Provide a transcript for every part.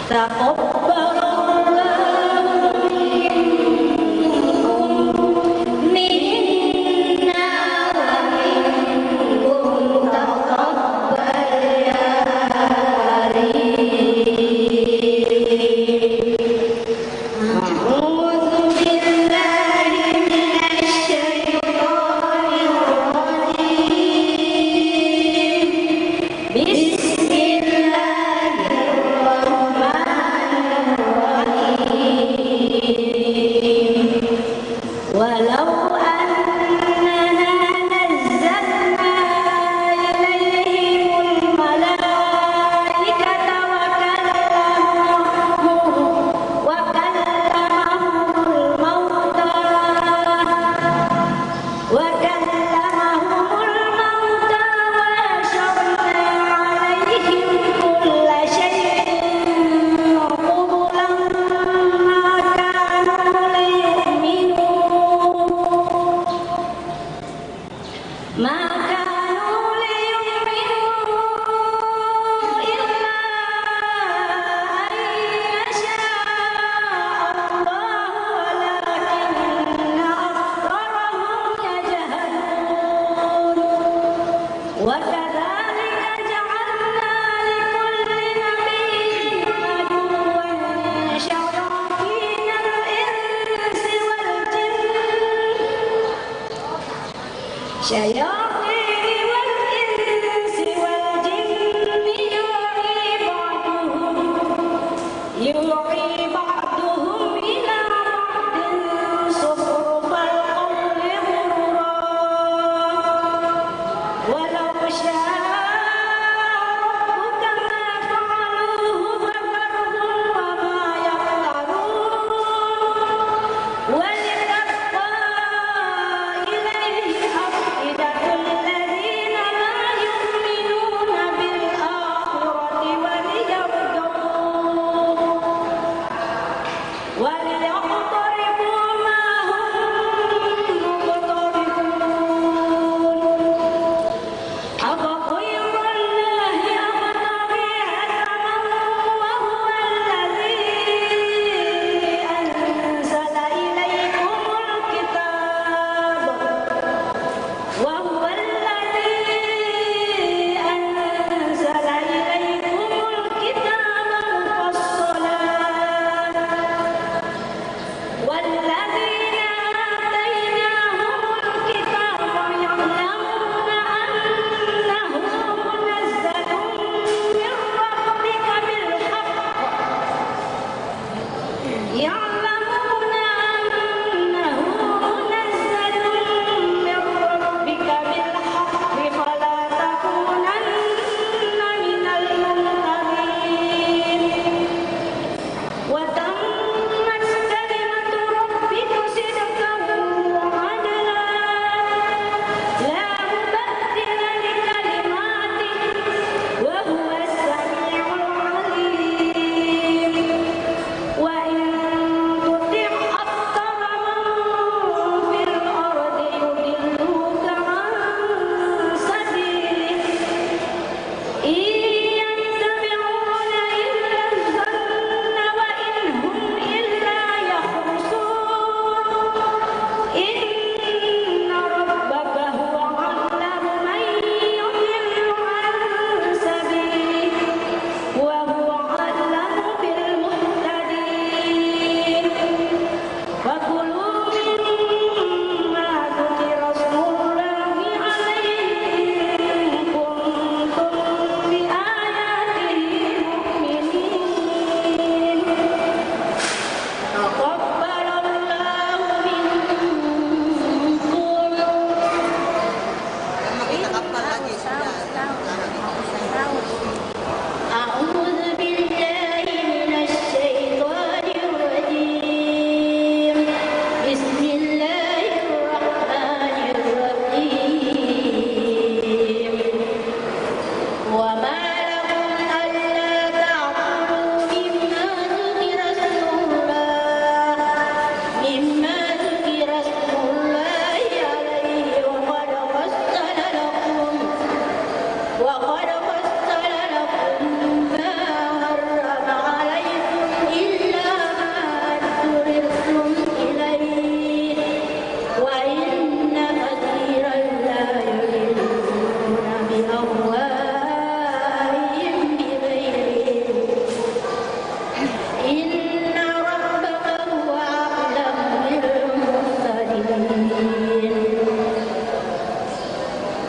Wa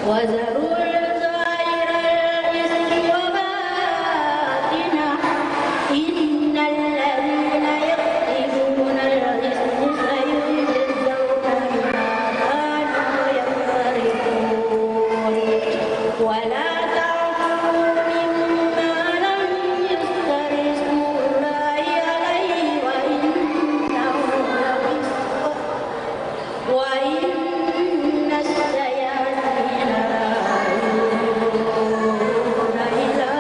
وذروا ظاهر الإثم وباطنه إن الذين يكسبون الإثم سيجزون بما كانوا يقترفون ولا تأكلوا مما لم يذكر اسم الله عليه وإنه لفسق وإن الشياطين ليوحون إلى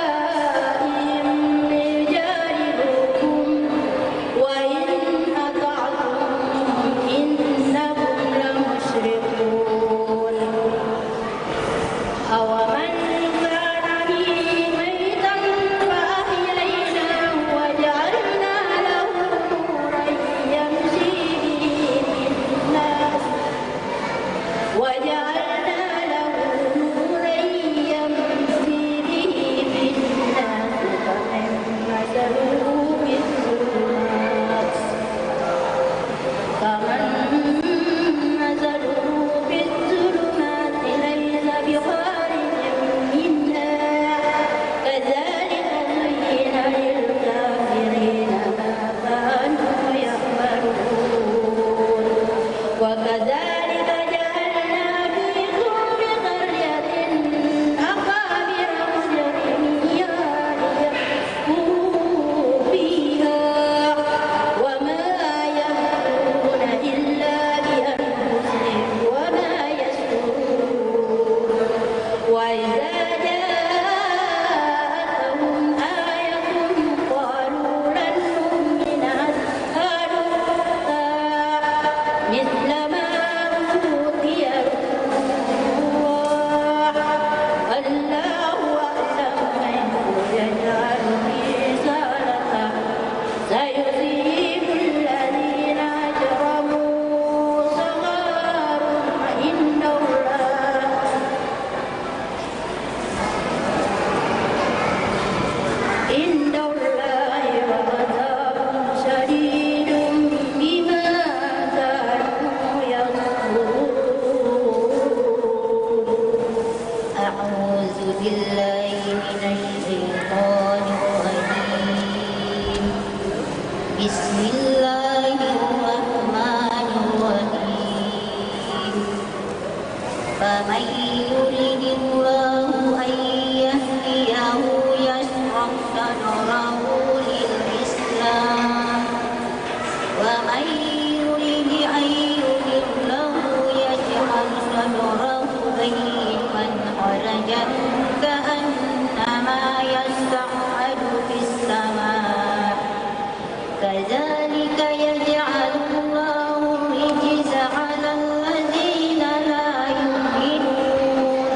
أوليائهم ليجادلوكم وإن أطعتموهم إنكم لمشركون أومن كان ميتا فأحييناه وجعلنا له نورا يمشي به في الناس كمن مثله في الظلمات ليس بخارج منها كذلك زين للكافرين ما كانوا يعملون وكذلك جعلنا في كل قرية أكابر مجرميها ليمكروا فيها وما يمكرون إلا بأنفسهم وما يشعرون وإذا جاءتهم آية قالوا لن نؤمن حتى نؤتى مثل ما أوتي الله أعلم حيث يجعل رسالته سيصيب الذين أجرموا صغار عند الله وعذاب شديد بما كانوا يكفرون أعوذ بالله من الشيطان الرجيم بسم الله الرحمن الرحيم فمن يرد الله أن يهديه يشرح صدره للإسلام ومن يرد أن يضله يجعل صدره ضيقا حرجا كأنما يصعد في السماء كذلك يجعل الله الرجز على الذين لا يؤمنون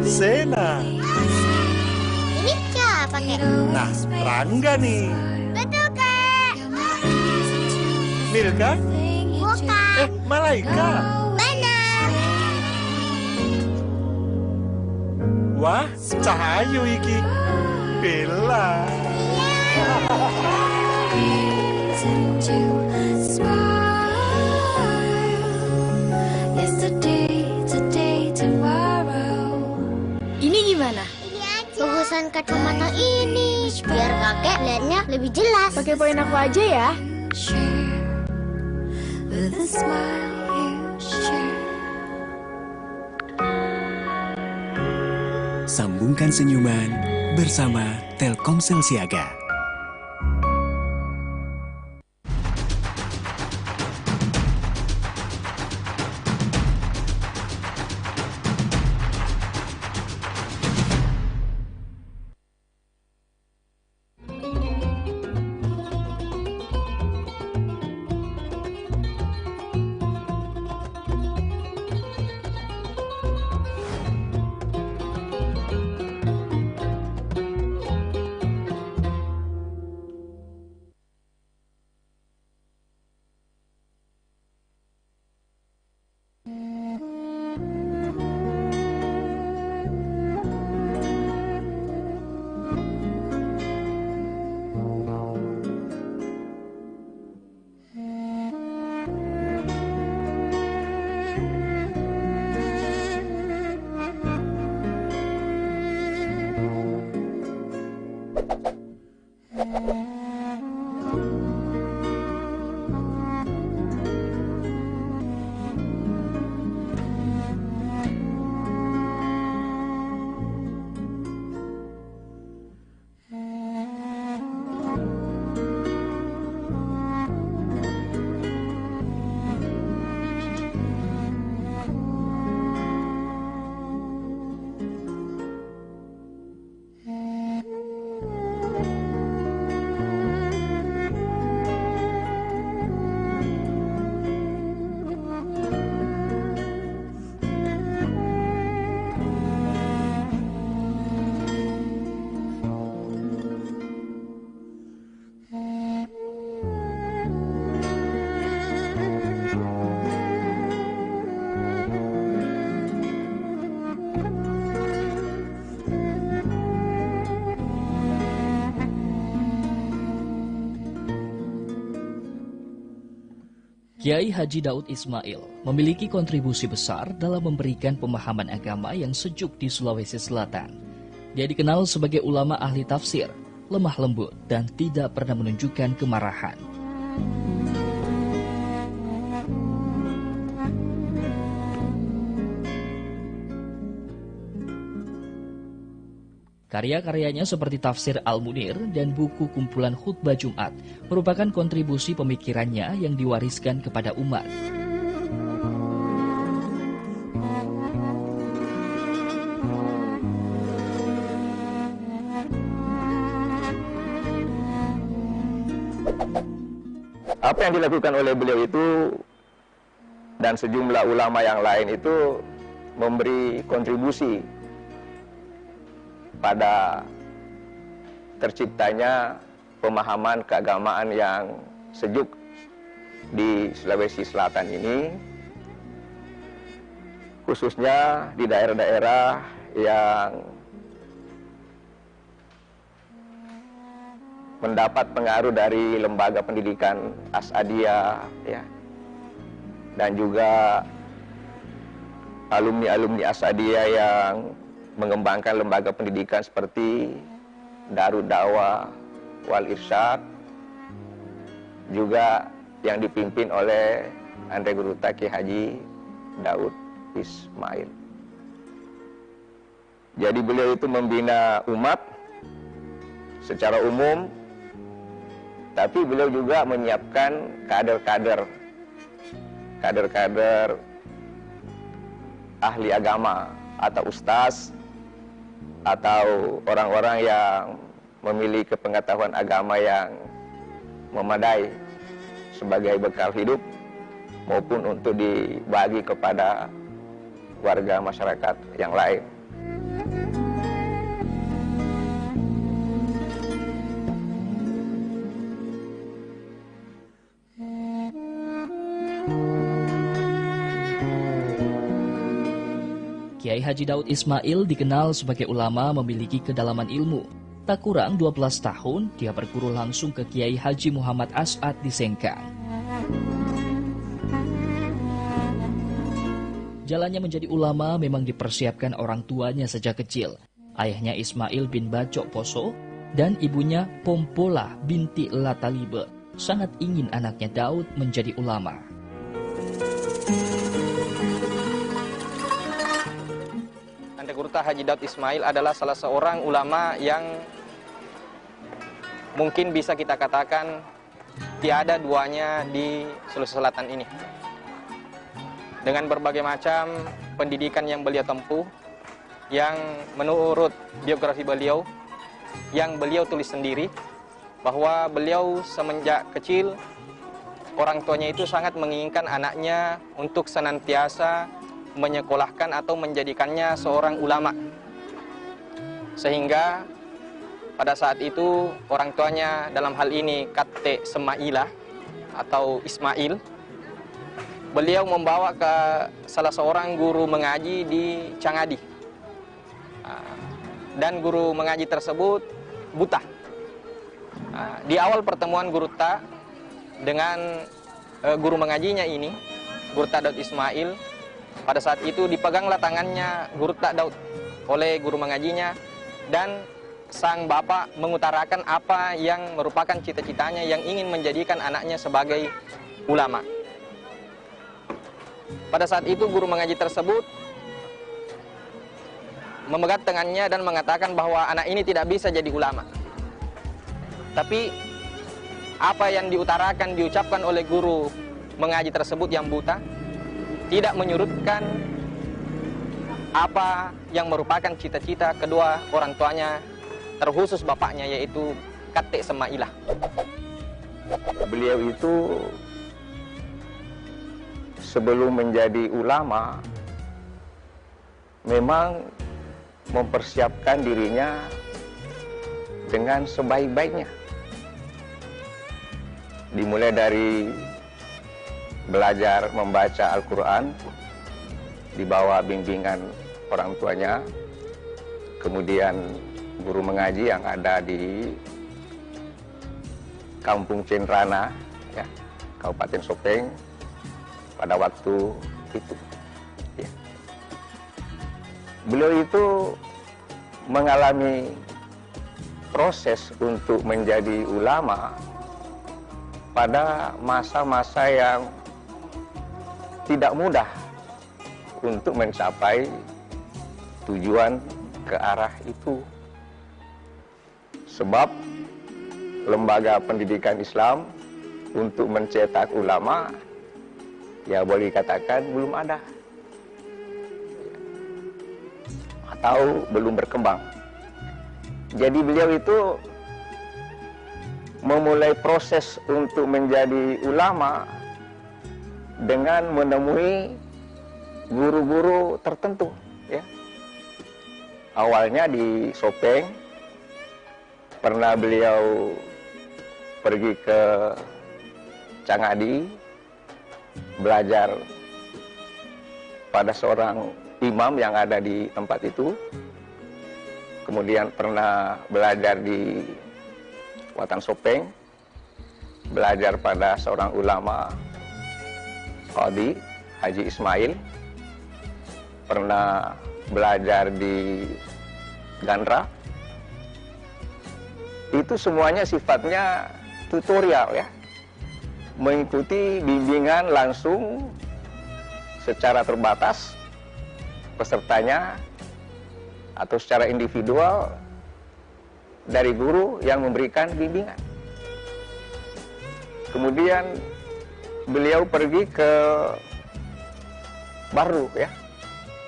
Sena. Ini siapa, Kek? Nah, Rangga nih. Betul, Kek. Milka? Bukan. Malaika. Benar. Wah, Cahayu iki. Bella. Ini gimana? Ini aja. Bagusan kacamata ini. Biar kakek lihatnya lebih jelas. Pakai poin aku aja ya. Sambungkan senyuman bersama Telkomsel Siaga. Kiai Haji Daud Ismail memiliki kontribusi besar dalam memberikan pemahaman agama yang sejuk di Sulawesi Selatan. Dia dikenal sebagai ulama ahli tafsir, lemah lembut, dan tidak pernah menunjukkan kemarahan. Karya-karyanya seperti Tafsir Al-Munir dan buku kumpulan Khutbah Jumat merupakan kontribusi pemikirannya yang diwariskan kepada umat. Apa yang dilakukan oleh beliau itu dan sejumlah ulama yang lain itu memberi kontribusi pada terciptanya pemahaman keagamaan yang sejuk di Sulawesi Selatan ini, khususnya di daerah-daerah yang mendapat pengaruh dari lembaga pendidikan Asadiyah, ya, dan juga alumni-alumni Asadiyah yang mengembangkan lembaga pendidikan seperti Darud Dawah Wal Irsyad, juga yang dipimpin oleh Andre Guru Taki Haji Daud Ismail. Jadi beliau itu membina umat secara umum, tapi beliau juga menyiapkan kader-kader ahli agama atau ustaz atau orang-orang yang memiliki pengetahuan agama yang memadai sebagai bekal hidup maupun untuk dibagi kepada warga masyarakat yang lain. Kiai Haji Daud Ismail dikenal sebagai ulama memiliki kedalaman ilmu. Tak kurang 12 tahun, dia berguru langsung ke Kiai Haji Muhammad As'ad di Sengkang. Jalannya menjadi ulama memang dipersiapkan orang tuanya sejak kecil. Ayahnya Ismail bin Bacok Poso dan ibunya Pompola binti Latalibe sangat ingin anaknya Daud menjadi ulama. Gurta Haji Daud Ismail adalah salah seorang ulama yang mungkin bisa kita katakan tiada duanya di Sulawesi Selatan ini. Dengan berbagai macam pendidikan yang beliau tempuh, yang menurut biografi beliau, yang beliau tulis sendiri, bahwa beliau semenjak kecil, orang tuanya itu sangat menginginkan anaknya untuk senantiasa menyekolahkan atau menjadikannya seorang ulama. Sehingga pada saat itu orang tuanya dalam hal ini Kate Semailah atau Ismail, beliau membawa ke salah seorang guru mengaji di Cangadi. Dan guru mengaji tersebut buta. Di awal pertemuan Gurta dengan guru mengajinya ini, Gurta Daud Ismail, pada saat itu dipeganglah tangannya Gurta Daud oleh guru mengajinya, dan sang bapak mengutarakan apa yang merupakan cita-citanya yang ingin menjadikan anaknya sebagai ulama. Pada saat itu guru mengaji tersebut memegang tangannya dan mengatakan bahwa anak ini tidak bisa jadi ulama. Tapi apa yang diutarakan, diucapkan oleh guru mengaji tersebut yang buta tidak menyurutkan apa yang merupakan cita-cita kedua orang tuanya, terkhusus bapaknya, yaitu Kate Semailah. Beliau itu sebelum menjadi ulama memang mempersiapkan dirinya dengan sebaik-baiknya. Dimulai dari belajar membaca Al-Quran di bawah bimbingan orang tuanya, kemudian guru mengaji yang ada di Kampung Cenrana, ya, Kabupaten Sopeng pada waktu itu. Ya. Beliau itu mengalami proses untuk menjadi ulama pada masa-masa yang tidak mudah untuk mencapai tujuan ke arah itu. Sebab lembaga pendidikan Islam untuk mencetak ulama, ya boleh dikatakan belum ada. Atau belum berkembang. Jadi beliau itu memulai proses untuk menjadi ulama dengan menemui guru-guru tertentu, ya. Awalnya di Sopeng, pernah beliau pergi ke Cangadi belajar pada seorang imam yang ada di tempat itu. Kemudian pernah belajar di Watan Sopeng, belajar pada seorang ulama Qadi Haji Ismail, pernah belajar di Gandra. Itu semuanya sifatnya tutorial, ya, mengikuti bimbingan langsung secara terbatas pesertanya atau secara individual dari guru yang memberikan bimbingan. Kemudian beliau pergi ke Bardu, ya.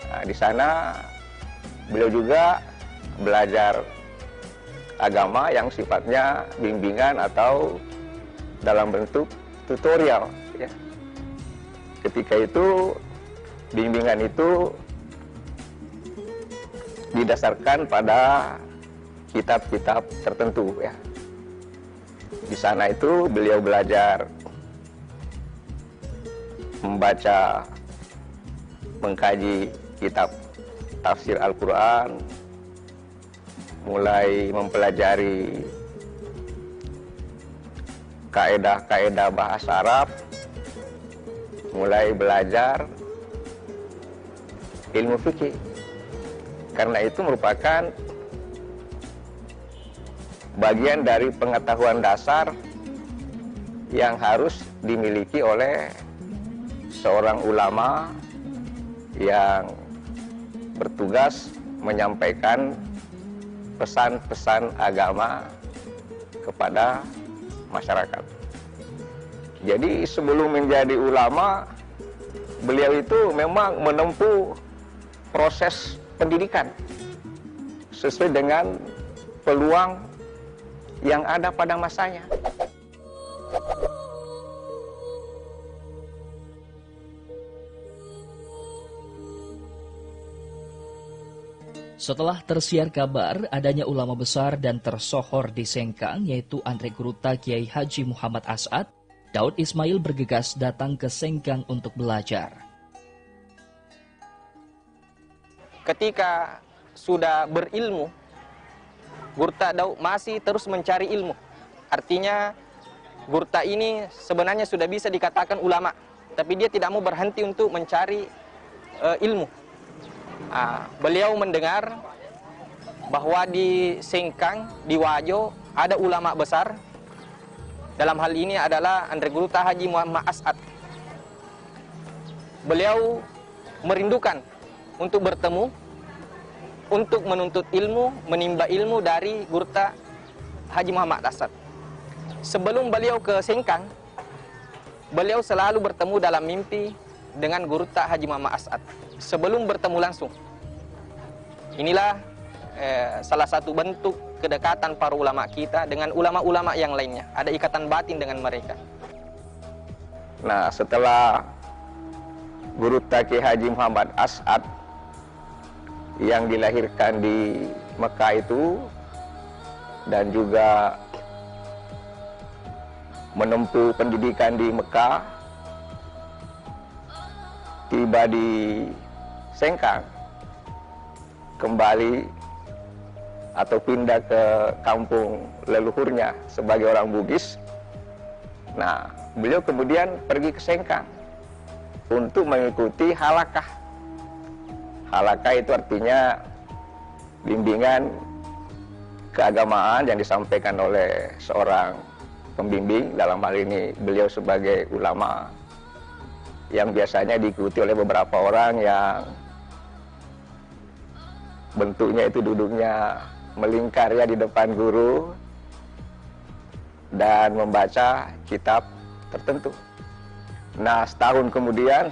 Nah, di sana beliau juga belajar agama yang sifatnya bimbingan atau dalam bentuk tutorial, ya. Ketika itu bimbingan itu didasarkan pada kitab-kitab tertentu ya. Di sana itu beliau belajar membaca, mengkaji kitab tafsir Al-Quran, mulai mempelajari kaedah-kaedah bahasa Arab, mulai belajar ilmu fikih. Karena itu merupakan bagian dari pengetahuan dasar yang harus dimiliki oleh seorang ulama yang bertugas menyampaikan pesan-pesan agama kepada masyarakat. Jadi sebelum menjadi ulama, beliau itu memang menempuh proses pendidikan sesuai dengan peluang yang ada pada masanya. Setelah tersiar kabar adanya ulama besar dan tersohor di Sengkang, yaitu Andre Gruta Kiai Haji Muhammad As'ad, Daud Ismail bergegas datang ke Sengkang untuk belajar. Ketika sudah berilmu, Gurta Daud masih terus mencari ilmu. Artinya Gurta ini sebenarnya sudah bisa dikatakan ulama, tapi dia tidak mau berhenti untuk mencari ilmu. Beliau mendengar bahwa di Sengkang, di Wajo, ada ulama besar. Dalam hal ini adalah Andre Gruta Haji Muhammad As'ad. Beliau merindukan untuk bertemu, untuk menuntut ilmu, menimba ilmu dari Gurta Haji Muhammad As'ad. Sebelum beliau ke Sengkang, beliau selalu bertemu dalam mimpi dengan Gurta Haji Muhammad As'ad sebelum bertemu langsung. Inilah salah satu bentuk kedekatan para ulama kita dengan ulama-ulama yang lainnya. Ada ikatan batin dengan mereka. Nah, setelah Gurta Kiai Haji Muhammad As'ad yang dilahirkan di Mekah itu dan juga menempuh pendidikan di Mekah, tiba di Sengkang, kembali atau pindah ke kampung leluhurnya sebagai orang Bugis. Nah, beliau kemudian pergi ke Sengkang untuk mengikuti halakah. Halakah itu artinya bimbingan keagamaan yang disampaikan oleh seorang pembimbing, dalam hal ini beliau sebagai ulama, yang biasanya diikuti oleh beberapa orang yang bentuknya itu duduknya melingkar ya di depan guru dan membaca kitab tertentu. Nah, setahun kemudian,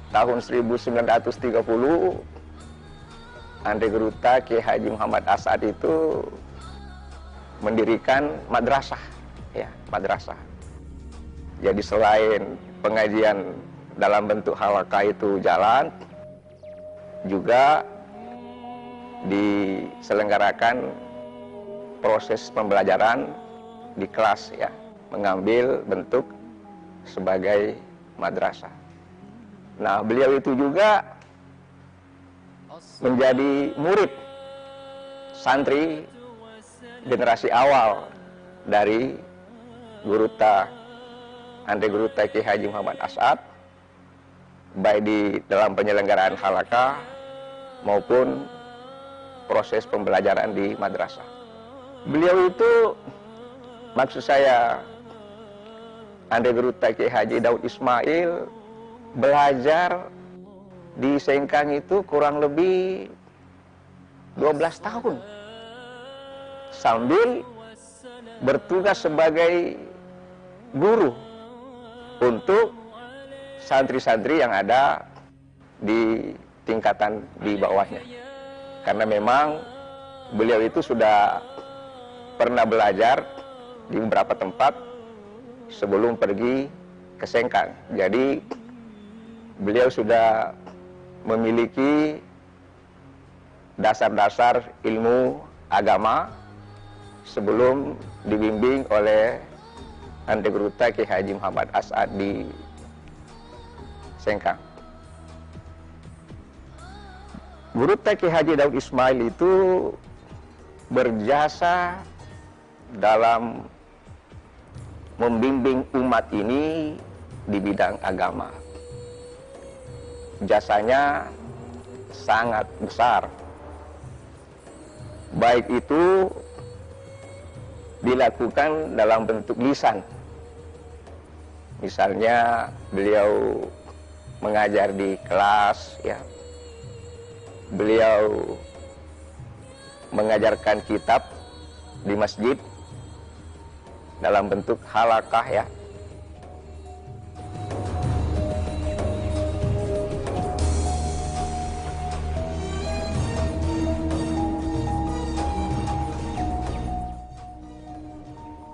tahun 1930, Andre Gruta Kiai Haji Muhammad As'ad itu mendirikan madrasah, ya, madrasah. Jadi selain pengajian dalam bentuk halaqah itu jalan, juga diselenggarakan proses pembelajaran di kelas, ya, mengambil bentuk sebagai madrasah. Nah, beliau itu juga menjadi murid santri generasi awal dari Gurta Andre Gruta Kiai Haji Muhammad As'ad, baik di dalam penyelenggaraan halaqah maupun proses pembelajaran di madrasah. Beliau itu, maksud saya, Andre Gruta Kiai Haji Daud Ismail belajar di Sengkang itu kurang lebih 12 tahun sambil bertugas sebagai guru untuk santri-santri yang ada di tingkatan di bawahnya. Karena memang beliau itu sudah pernah belajar di beberapa tempat sebelum pergi ke Sengkang. Jadi beliau sudah memiliki dasar-dasar ilmu agama sebelum dibimbing oleh Ante Guru Ki Haji Muhammad As'ad di Sengkang. Guru Ki Haji Daud Ismail itu berjasa dalam membimbing umat ini di bidang agama. Jasanya sangat besar. Baik itu dilakukan dalam bentuk lisan. Misalnya beliau mengajar di kelas, ya. Beliau mengajarkan kitab di masjid dalam bentuk halakah, ya.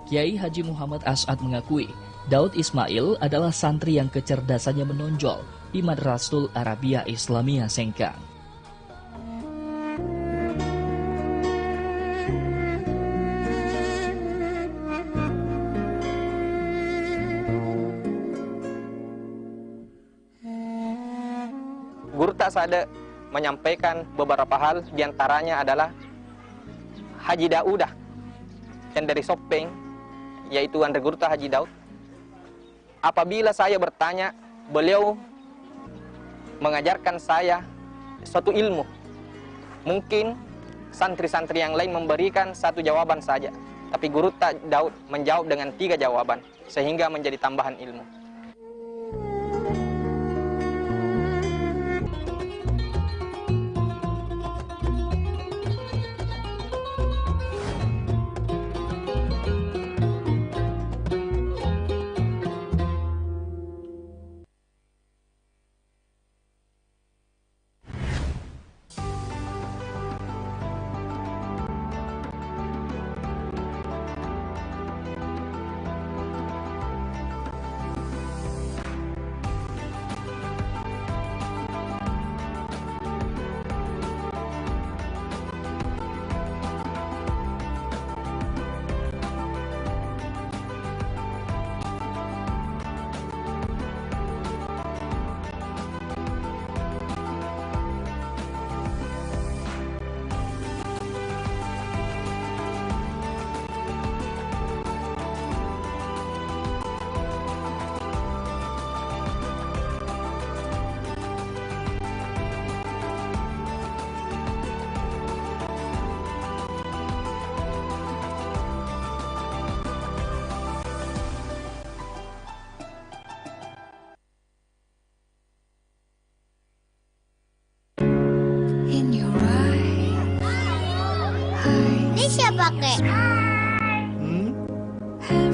Kiai Haji Muhammad As'ad mengakui Daud Ismail adalah santri yang kecerdasannya menonjol di Madrasatul Arabiyah Islamiyah Sengkang. Guru Tasade menyampaikan beberapa hal, diantaranya adalah Haji Daudah yang dari Sopeng, yaitu Ante Guru Haji Daud. Apabila saya bertanya, beliau mengajarkan saya suatu ilmu. Mungkin santri-santri yang lain memberikan satu jawaban saja, tapi Guru Daud menjawab dengan 3 jawaban, sehingga menjadi tambahan ilmu. Ini siapa, Kek?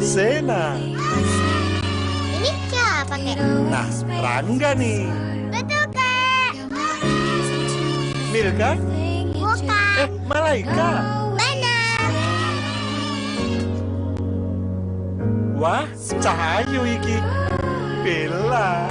Sena. Ini siapa, Kek? Nah, Rangga nih. Betul, Kek. Milka? Bukan. Malaika. Benar. Wah, Cahayu iki. Bella.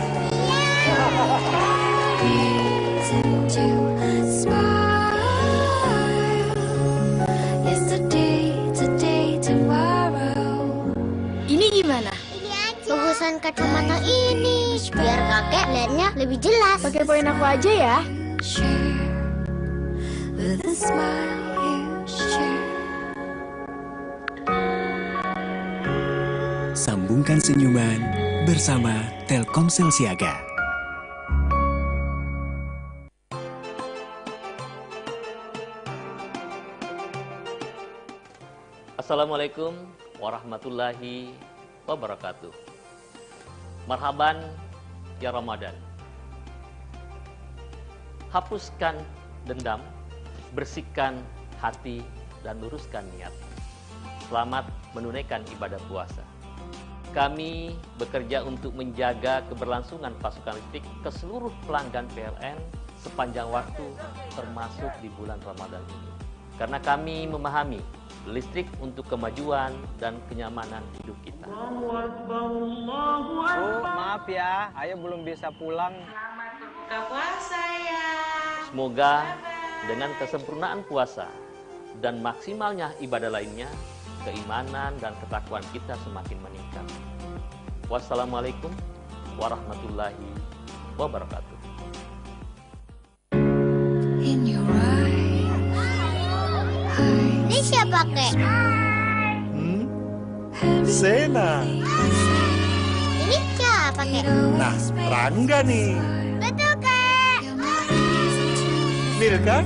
Ini gimana? Ini aja. Bagusan kacamata ini, biar kakek lihatnya lebih jelas. Pakai poin aku aja ya. Sambungkan senyuman bersama Telkomsel Siaga. Assalamualaikum warahmatullahi wabarakatuh. Marhaban ya Ramadan. Hapuskan dendam, bersihkan hati dan luruskan niat. Selamat menunaikan ibadah puasa. Kami bekerja untuk menjaga keberlangsungan pasokan listrik ke seluruh pelanggan PLN sepanjang waktu, termasuk di bulan Ramadan ini. Karena kami memahami listrik untuk kemajuan dan kenyamanan hidup kita. Bu, maaf ya, Ayo belum bisa pulang. Semoga dengan kesempurnaan puasa dan maksimalnya ibadah lainnya, keimanan dan ketakwaan kita semakin meningkat. Wassalamualaikum warahmatullahi wabarakatuh. Ini siapa, Kek? Sena. Ini siapa, Kek? Nah, Rangga nih. Betul, Kek. Milka?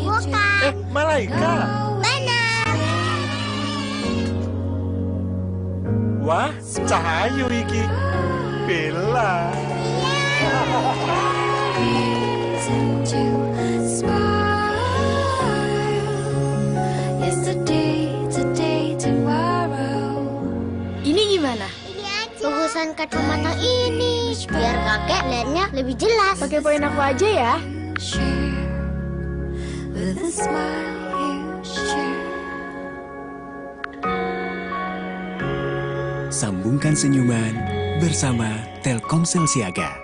Bukan. Malaika. Benar. Wah, Cahayu iki. Bella. Ini gimana? Ini aja. Lurusan kacamata ini. Biar kakek lihatnya lebih jelas. Pakai poin aku aja ya. Sambungkan senyuman bersama Telkomsel Siaga.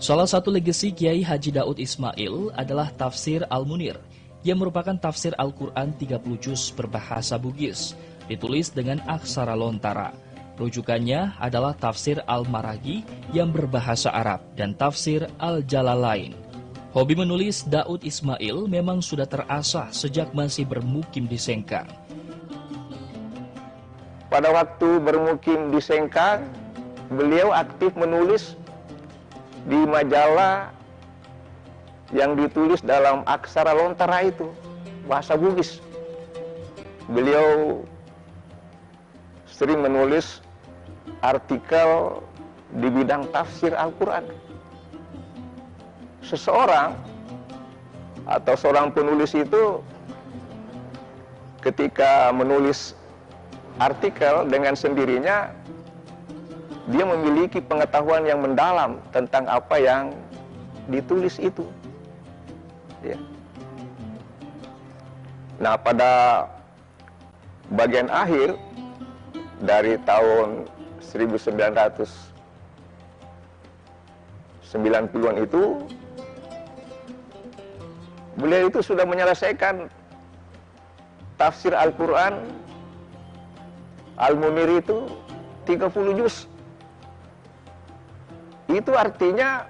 Salah satu legasi Kiai Haji Daud Ismail adalah tafsir Al-Munir, yang merupakan tafsir Al-Quran 30 juz berbahasa Bugis, ditulis dengan aksara lontara. Rujukannya adalah tafsir Al-Maraghi yang berbahasa Arab dan tafsir Al-Jalalain. Hobi menulis Daud Ismail memang sudah terasah sejak masih bermukim di Sengkang. Pada waktu bermukim di Sengkang, beliau aktif menulis di majalah yang ditulis dalam aksara lontara itu, bahasa Bugis. Beliau sering menulis artikel di bidang tafsir Al-Quran. Seseorang atau seorang penulis itu ketika menulis artikel dengan sendirinya, dia memiliki pengetahuan yang mendalam tentang apa yang ditulis itu. Ya. Nah, pada bagian akhir dari tahun 1990-an itu, beliau itu sudah menyelesaikan tafsir Al-Quran Al-Munir itu 30 juz. Itu artinya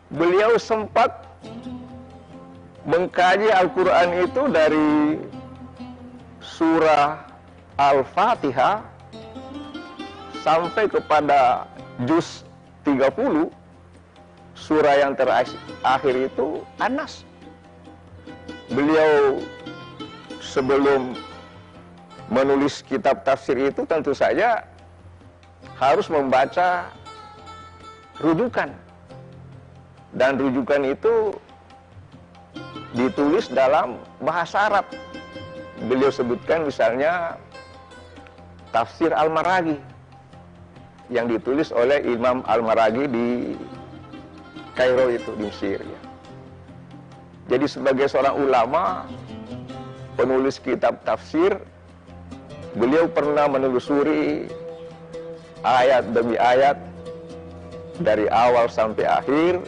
beliau sempat mengkaji Al-Quran itu dari surah Al-Fatihah sampai kepada juz 30, surah yang terakhir itu An-Nas. Beliau sebelum menulis kitab tafsir itu tentu saja harus membaca rujukan, dan rujukan itu ditulis dalam bahasa Arab. Beliau sebutkan misalnya tafsir Al-Maraghi yang ditulis oleh Imam Al-Maraghi di Kairo itu, di Mesir ya. Jadi sebagai seorang ulama, penulis kitab tafsir, beliau pernah menelusuri ayat demi ayat dari awal sampai akhir,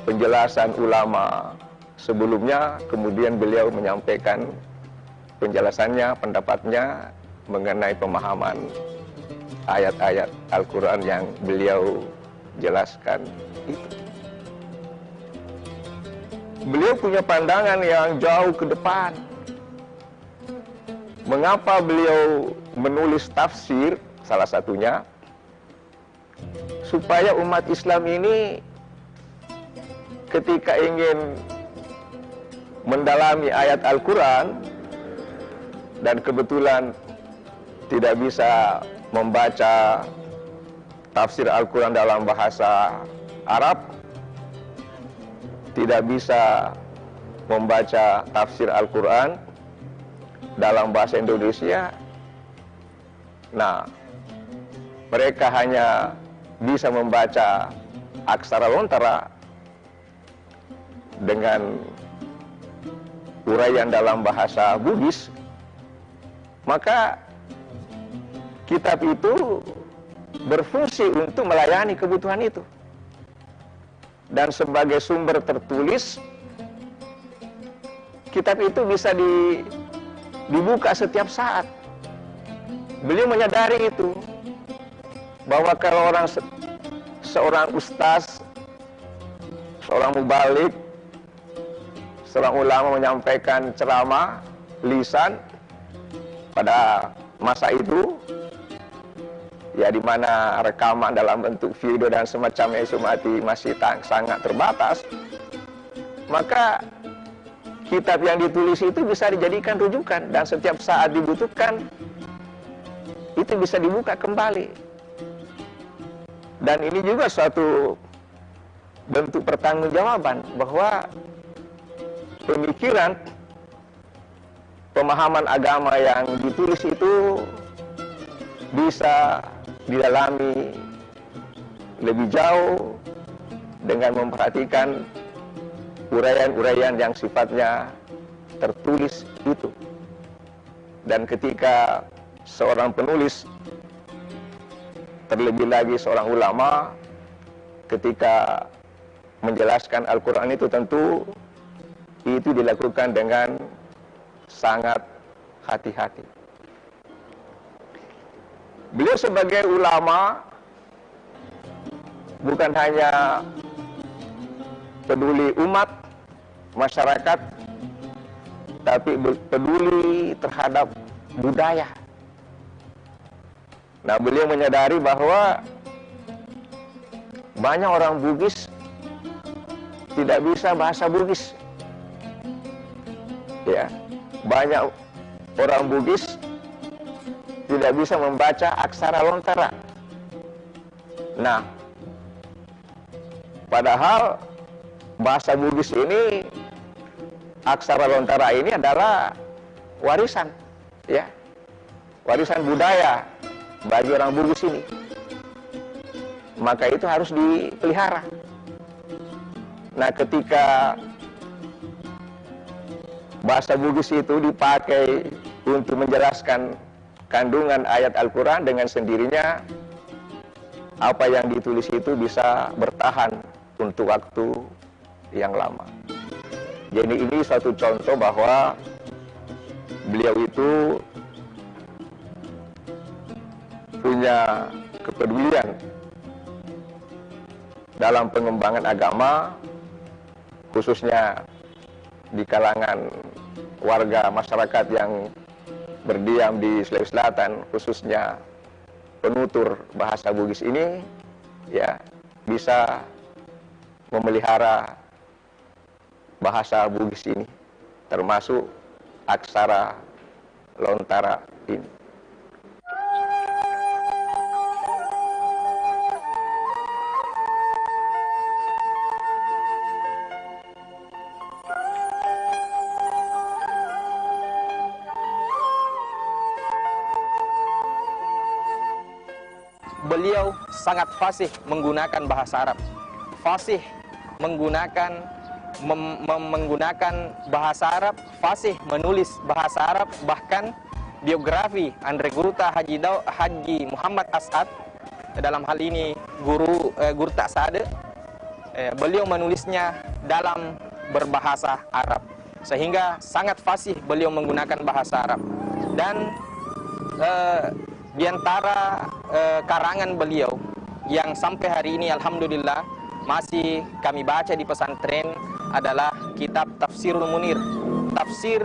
penjelasan ulama sebelumnya, kemudian beliau menyampaikan penjelasannya, pendapatnya mengenai pemahaman ayat-ayat Al-Quran yang beliau jelaskan itu. Beliau punya pandangan yang jauh ke depan. Mengapa beliau menulis tafsir? Salah satunya supaya umat Islam ini ketika ingin mendalami ayat Al-Quran, dan kebetulan tidak bisa membaca tafsir Al-Quran dalam bahasa Arab, tidak bisa membaca tafsir Al-Quran dalam bahasa Indonesia. Nah, mereka hanya bisa membaca aksara lontara dengan uraian dalam bahasa Bugis. Maka kitab itu berfungsi untuk melayani kebutuhan itu. Dan sebagai sumber tertulis, kitab itu bisa dibuka setiap saat. Beliau menyadari itu, bahwa kalau seorang ustaz, seorang mubalik, seorang ulama menyampaikan ceramah lisan pada masa itu, ya di mana rekaman dalam bentuk video dan semacamnya masih sangat terbatas, maka kitab yang ditulis itu bisa dijadikan rujukan dan setiap saat dibutuhkan itu bisa dibuka kembali. Dan ini juga suatu bentuk pertanggungjawaban bahwa pemikiran, pemahaman agama yang ditulis itu bisa didalami lebih jauh dengan memperhatikan uraian-uraian yang sifatnya tertulis itu. Dan ketika seorang penulis, terlebih lagi seorang ulama, ketika menjelaskan Al-Quran itu tentu itu dilakukan dengan sangat hati-hati. Beliau sebagai ulama bukan hanya peduli umat, masyarakat, tapi peduli terhadap budaya. Nah, beliau menyadari bahwa banyak orang Bugis tidak bisa bahasa Bugis. Ya, banyak orang Bugis tidak bisa membaca aksara lontara. Nah, padahal bahasa Bugis ini, aksara lontara ini adalah warisan, ya, warisan budaya bagi orang Bugis ini. Maka itu harus dipelihara. Nah, ketika bahasa Bugis itu dipakai untuk menjelaskan kandungan ayat Al-Quran, dengan sendirinya apa yang ditulis itu bisa bertahan untuk waktu yang lama. Jadi ini suatu contoh bahwa beliau itu punya kepedulian dalam pengembangan agama, khususnya di kalangan warga masyarakat yang berdiam di Sulawesi Selatan, khususnya penutur bahasa Bugis ini, ya, bisa memelihara bahasa Bugis ini, termasuk aksara lontara ini. Beliau sangat fasih menggunakan bahasa Arab, fasih menggunakan bahasa Arab, fasih menulis bahasa Arab. Bahkan biografi Andre Gurta Haji Muhammad As'ad, dalam hal ini Gurta Sade, beliau menulisnya dalam berbahasa Arab, sehingga sangat fasih beliau menggunakan bahasa Arab. Dan di antara karangan beliau yang sampai hari ini alhamdulillah masih kami baca di pesantren adalah kitab Tafsirul Munir, tafsir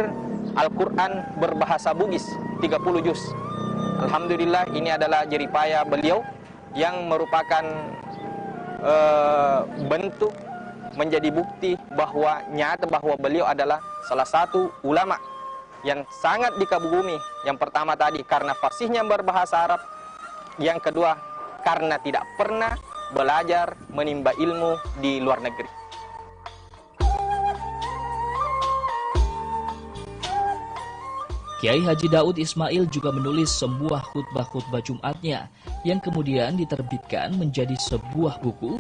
Al-Quran berbahasa Bugis 30 juz. Alhamdulillah ini adalah jeripaya beliau yang merupakan bentuk menjadi bukti bahwa nyata bahwa beliau adalah salah satu ulama yang sangat dikagumi. Yang pertama tadi karena fasihnya berbahasa Arab, yang kedua karena tidak pernah belajar menimba ilmu di luar negeri. Kiai Haji Daud Ismail juga menulis sebuah khutbah-khutbah Jumatnya yang kemudian diterbitkan menjadi sebuah buku.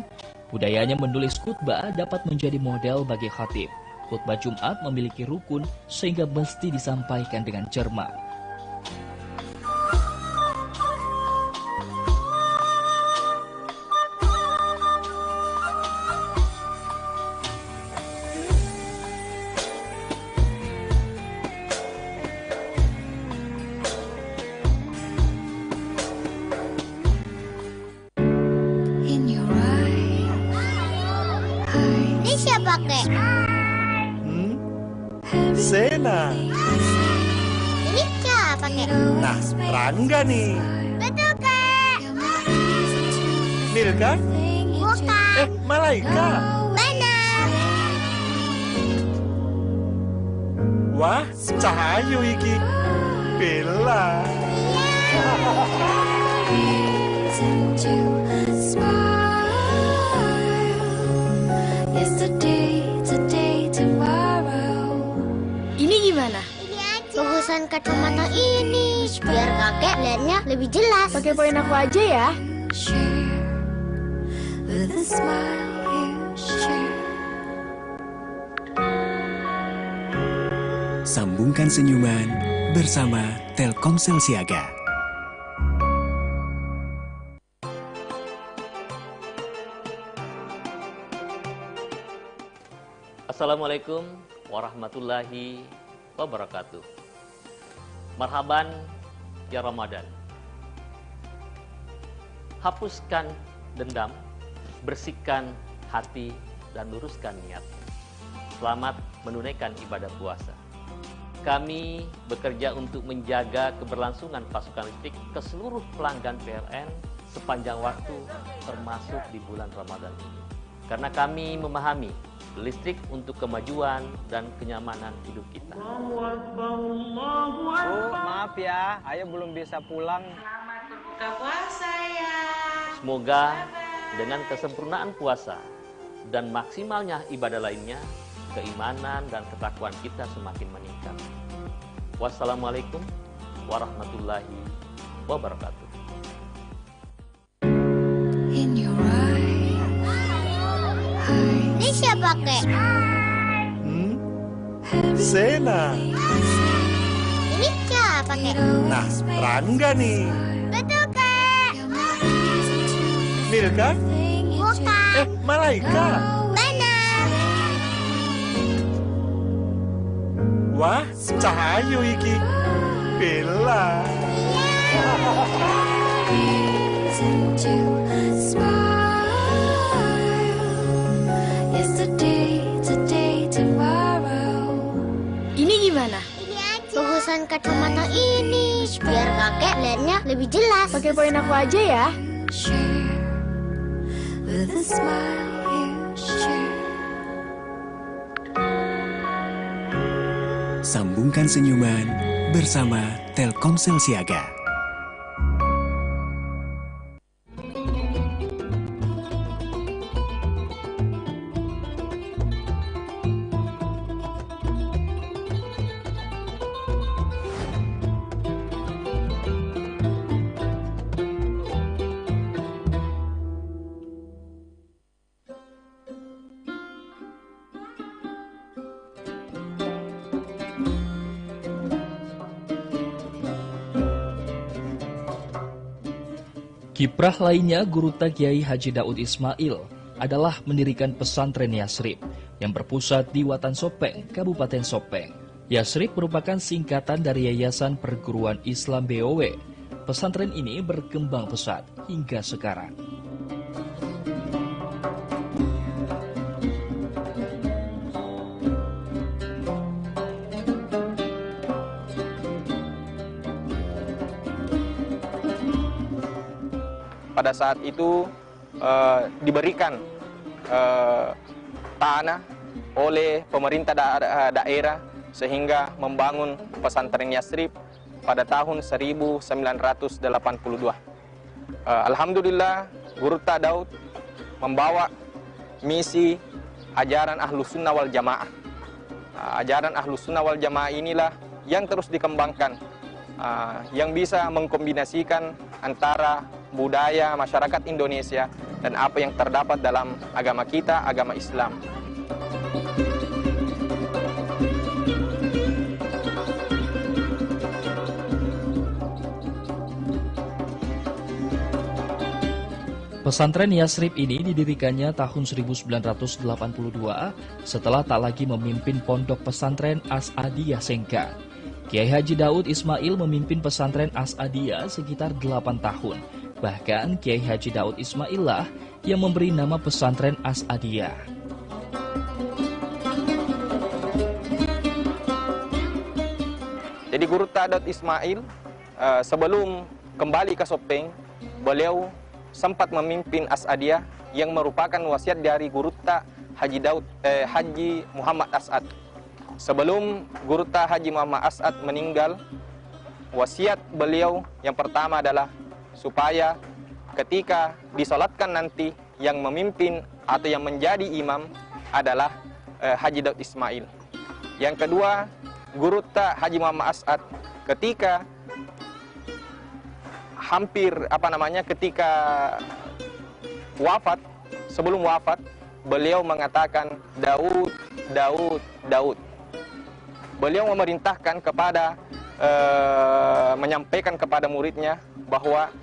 Budayanya menulis khutbah dapat menjadi model bagi khatib. Khutbah Jumat memiliki rukun sehingga mesti disampaikan dengan cermat. Ini siapa, Kek? Sena. Ini siapa, Kek? Nah, Rangga nih. Betul, Kek. Milka? Bukan. Malaika. Benar. Wah, Cahayu iki. Bella. Ini gimana? Ini aja. Bagusan kacamata ini. Biar kakek lihatnya lebih jelas. Pakai poin aku aja ya. Sambungkan senyuman bersama Telkomsel Siaga. Assalamualaikum warahmatullahi wabarakatuh. Marhaban ya Ramadan. Hapuskan dendam, bersihkan hati dan luruskan niat. Selamat menunaikan ibadah puasa. Kami bekerja untuk menjaga keberlangsungan pasokan listrik ke seluruh pelanggan PLN sepanjang waktu termasuk di bulan Ramadan ini. Karena kami memahami listrik untuk kemajuan dan kenyamanan hidup kita. Bu, maaf ya, Ayah belum bisa pulang. Selamat berbuka puasa ya. Semoga dengan kesempurnaan puasa dan maksimalnya ibadah lainnya, keimanan dan ketakwaan kita semakin meningkat. Wassalamualaikum warahmatullahi wabarakatuh. Ini siapa, Kek? Sena. Ini siapa, Kek? Nah, Rangga nih. Betul, Kek. Milka? Bukan. Malaika. Benar. Wah, Cahayu iki. Bella. Ini gimana? Ini aja. Bagusan kacamata ini. Biar kakek lihatnya lebih jelas. Pakai poin aku aja ya. Sambungkan senyuman bersama Telkomsel Siaga. Kiprah lainnya guru Kiai Haji Daud Ismail adalah mendirikan pesantren Yasrib yang berpusat di Watan Sopeng, Kabupaten Sopeng. Yasrib merupakan singkatan dari Yayasan Perguruan Islam BOW. Pesantren ini berkembang pesat hingga sekarang. Pada saat itu diberikan tanah oleh pemerintah daerah sehingga membangun pesantren Yasrib pada tahun 1982. Alhamdulillah, Guru Ta Daud membawa misi ajaran Ahlus Sunnah wal Jamaah. Ajaran Ahlus Sunnah wal Jamaah inilah yang terus dikembangkan, yang bisa mengkombinasikan antara budaya masyarakat Indonesia dan apa yang terdapat dalam agama kita, agama Islam. Pesantren Yasrib ini didirikannya tahun 1982 setelah tak lagi memimpin pondok pesantren As-Adiyah Sengka. Kiai Haji Daud Ismail memimpin pesantren As-Adiyah sekitar 8 tahun. Bahkan Kiai Haji Daud Ismail lah yang memberi nama pesantren As-Adiyah. Jadi Guru Ta Daud Ismail sebelum kembali ke Sopeng, beliau sempat memimpin As-Adiyah yang merupakan wasiat dari Guru Ta Haji Muhammad As'ad. Sebelum Guru Ta Haji Muhammad As'ad meninggal, wasiat beliau yang pertama adalah supaya ketika disolatkan nanti yang memimpin atau yang menjadi imam adalah Haji Daud Ismail. Yang kedua, Guru Ta Haji Muhammad As'ad ketika ketika wafat, sebelum wafat, beliau mengatakan Daud, Daud, Daud. Beliau memerintahkan kepada menyampaikan kepada muridnya bahwa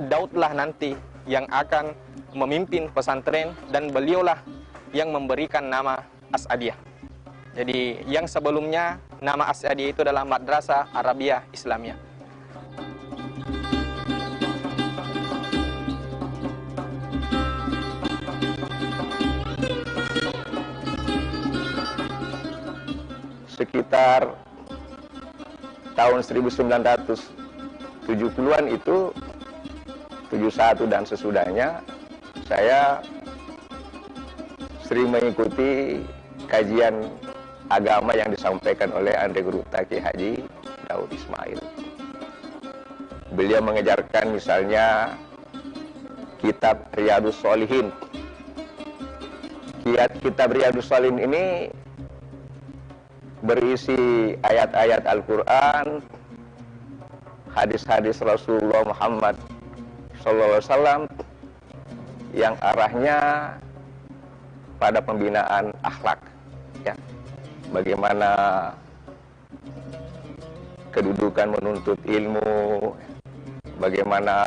Daudlah nanti yang akan memimpin pesantren dan beliaulah yang memberikan nama As-Adiyah. Jadi yang sebelumnya nama As-Adiyah itu adalah Madrasah Arabiyah Islamiyah. Sekitar tahun 1970-an itu, 71 dan sesudahnya, saya sering mengikuti kajian agama yang disampaikan oleh Andre Guru Ta Kiai Haji Daud Ismail. Beliau mengajarkan misalnya kitab Riyadhus Shalihin. Kitab Riyadhus Shalihin ini berisi ayat-ayat Al-Quran, hadis-hadis Rasulullah Muhammad SAW yang arahnya pada pembinaan akhlak, ya. Bagaimana kedudukan menuntut ilmu, bagaimana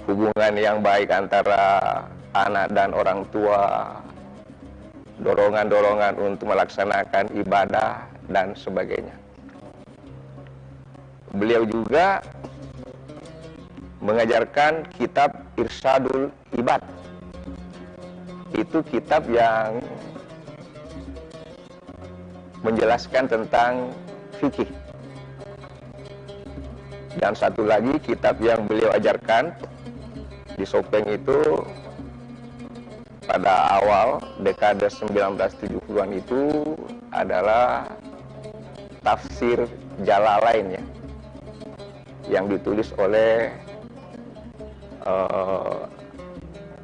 hubungan yang baik antara anak dan orang tua, dorongan-dorongan untuk melaksanakan ibadah dan sebagainya. Beliau juga mengajarkan kitab Irsyadul Ibad. Itu kitab yang menjelaskan tentang fikih. Dan satu lagi kitab yang beliau ajarkan di Sopeng itu pada awal dekade 1970-an itu adalah tafsir Jalalain, ya, yang ditulis oleh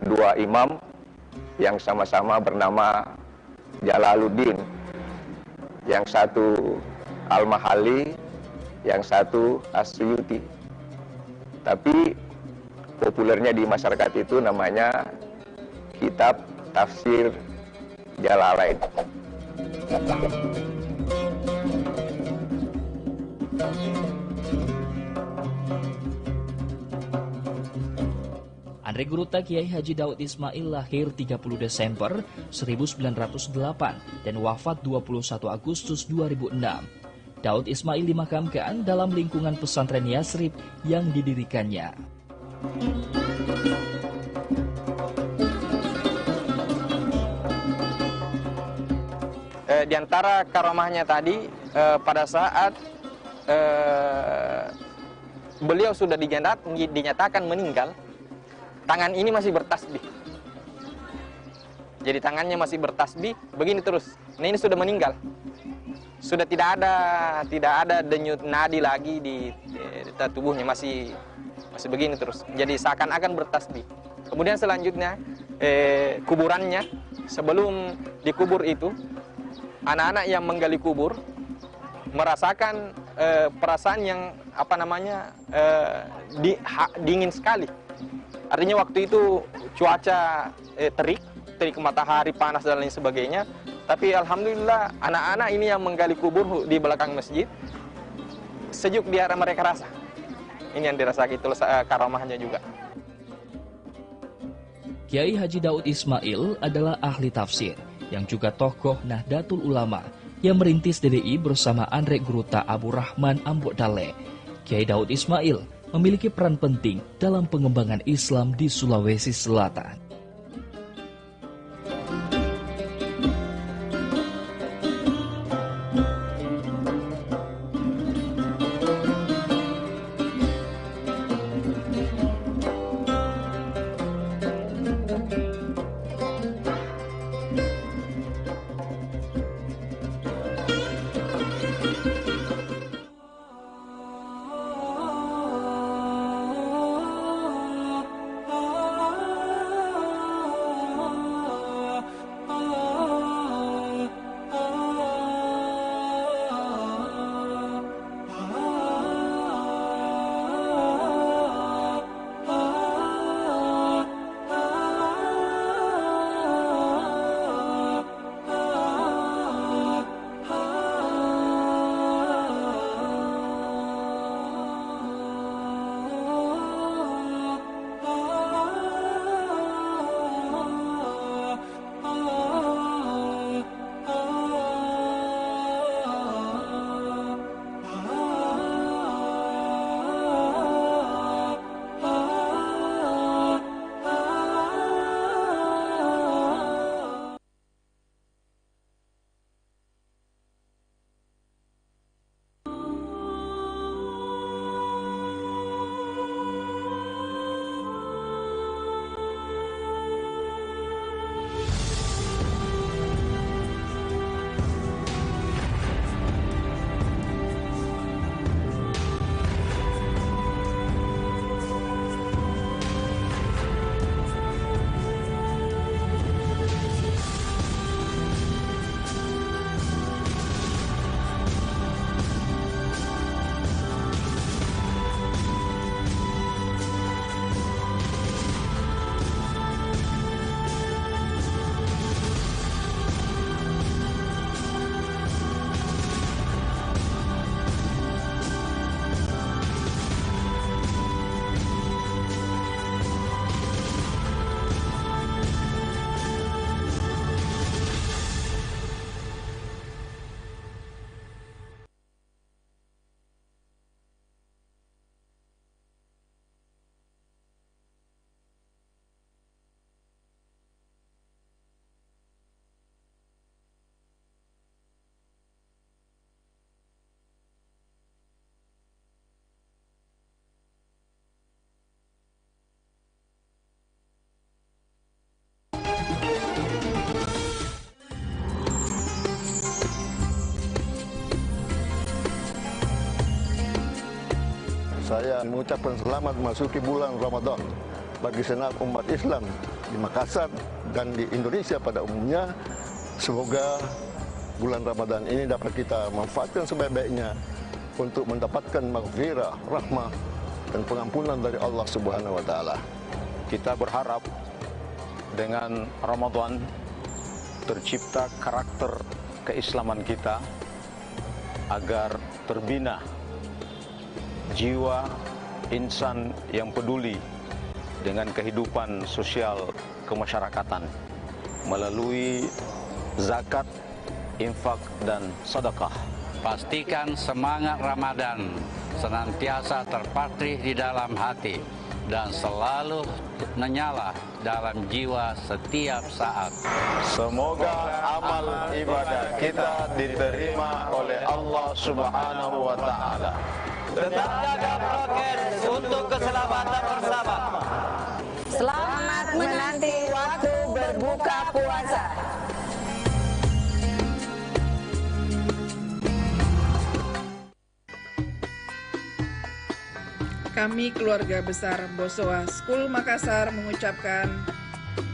dua imam yang sama-sama bernama Jalaluddin. Yang satu Al-Mahalli, yang satu As-Suyuti. Tapi populernya di masyarakat itu namanya kitab tafsir Jalalain. Andre Guru Ta Kiai Haji Daud Ismail lahir 30 Desember 1908 dan wafat 21 Agustus 2006. Daud Ismail dimakamkan dalam lingkungan pesantren Yasrib yang didirikannya. Di antara karamahnya tadi, pada saat beliau sudah dinyatakan meninggal, tangan ini masih bertasbih. Jadi tangannya masih bertasbih, begini terus. Nah ini sudah meninggal. Sudah tidak ada denyut nadi lagi di tubuhnya, masih begini terus. Jadi seakan-akan bertasbih. Kemudian selanjutnya kuburannya, sebelum dikubur itu, anak-anak yang menggali kubur merasakan perasaan yang dingin sekali. Artinya waktu itu cuaca terik matahari panas dan lain sebagainya. Tapi alhamdulillah anak-anak ini yang menggali kubur di belakang masjid, sejuk di arah mereka rasa. Ini yang dirasakan, itu karamahnya juga. Kiai Haji Daud Ismail adalah ahli tafsir yang juga tokoh Nahdlatul Ulama yang merintis DDI bersama Andre Gruta Abu Rahman Ambok Dale. Kiai Daud Ismail memiliki peran penting dalam pengembangan Islam di Sulawesi Selatan. Saya mengucapkan selamat memasuki bulan Ramadan bagi segenap umat Islam di Makassar dan di Indonesia pada umumnya. Semoga bulan Ramadan ini dapat kita manfaatkan sebaik-baiknya untuk mendapatkan maghfirah, rahmah, dan pengampunan dari Allah Subhanahu wa Ta'ala. Kita berharap dengan Ramadan tercipta karakter keislaman kita agar terbina jiwa insan yang peduli dengan kehidupan sosial kemasyarakatan melalui zakat, infak, dan sedekah. Pastikan semangat Ramadan senantiasa terpatri di dalam hati dan selalu menyala dalam jiwa setiap saat. Semoga amal ibadah kita diterima oleh Allah Subhanahu wa Ta'ala. Tetap jaga prokes untuk keselamatan bersama. Selamat menanti waktu berbuka berbuka puasa. Kami keluarga besar Bosowa School Makassar mengucapkan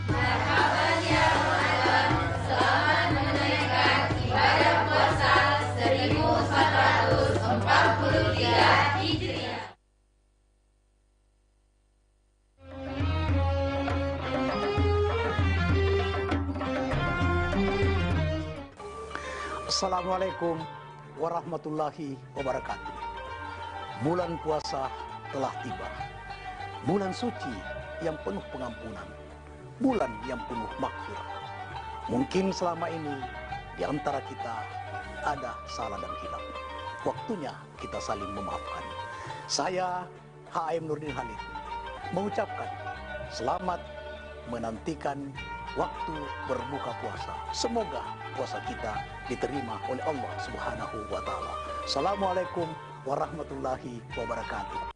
Marhaban ya Ramadan, selamat menunaikan ibadah puasa 1443 Hijriah. Assalamualaikum warahmatullahi wabarakatuh. Bulan puasa telah tiba. Bulan suci yang penuh pengampunan. Bulan yang penuh maghfirah. Mungkin selama ini di antara kita ada salah dan hilaf. Waktunya kita saling memaafkan. Saya HM Nurdin Halid mengucapkan selamat menantikan waktu berbuka puasa. Semoga puasa kita diterima oleh Allah Subhanahu wa taala. Assalamualaikum warahmatullahi wabarakatuh.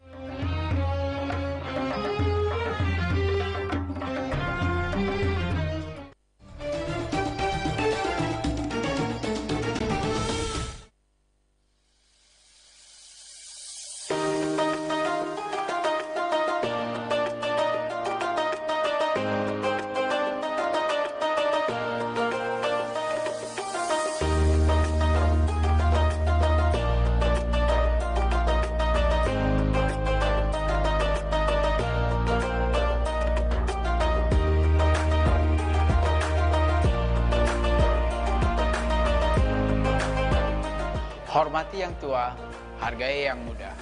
Hormati yang tua, hargai yang muda.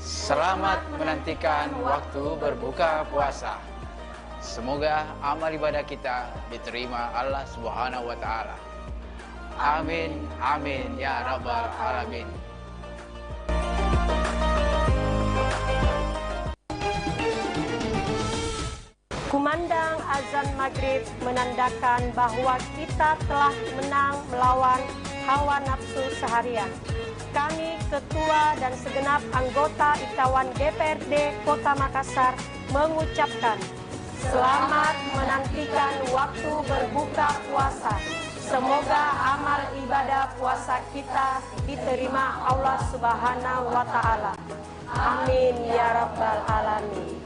Selamat menantikan waktu berbuka puasa. Semoga amal ibadah kita diterima Allah Subhanahu wa taala. Amin, amin ya rabbal alamin. Kumandang azan maghrib menandakan bahwa kita telah menang melawan hawa nafsu seharian. Kami, Ketua dan segenap anggota Iktawan DPRD Kota Makassar mengucapkan selamat menantikan waktu berbuka puasa. Semoga amal ibadah puasa kita diterima Allah Subhanahu wa taala. Amin ya rabbal alamin.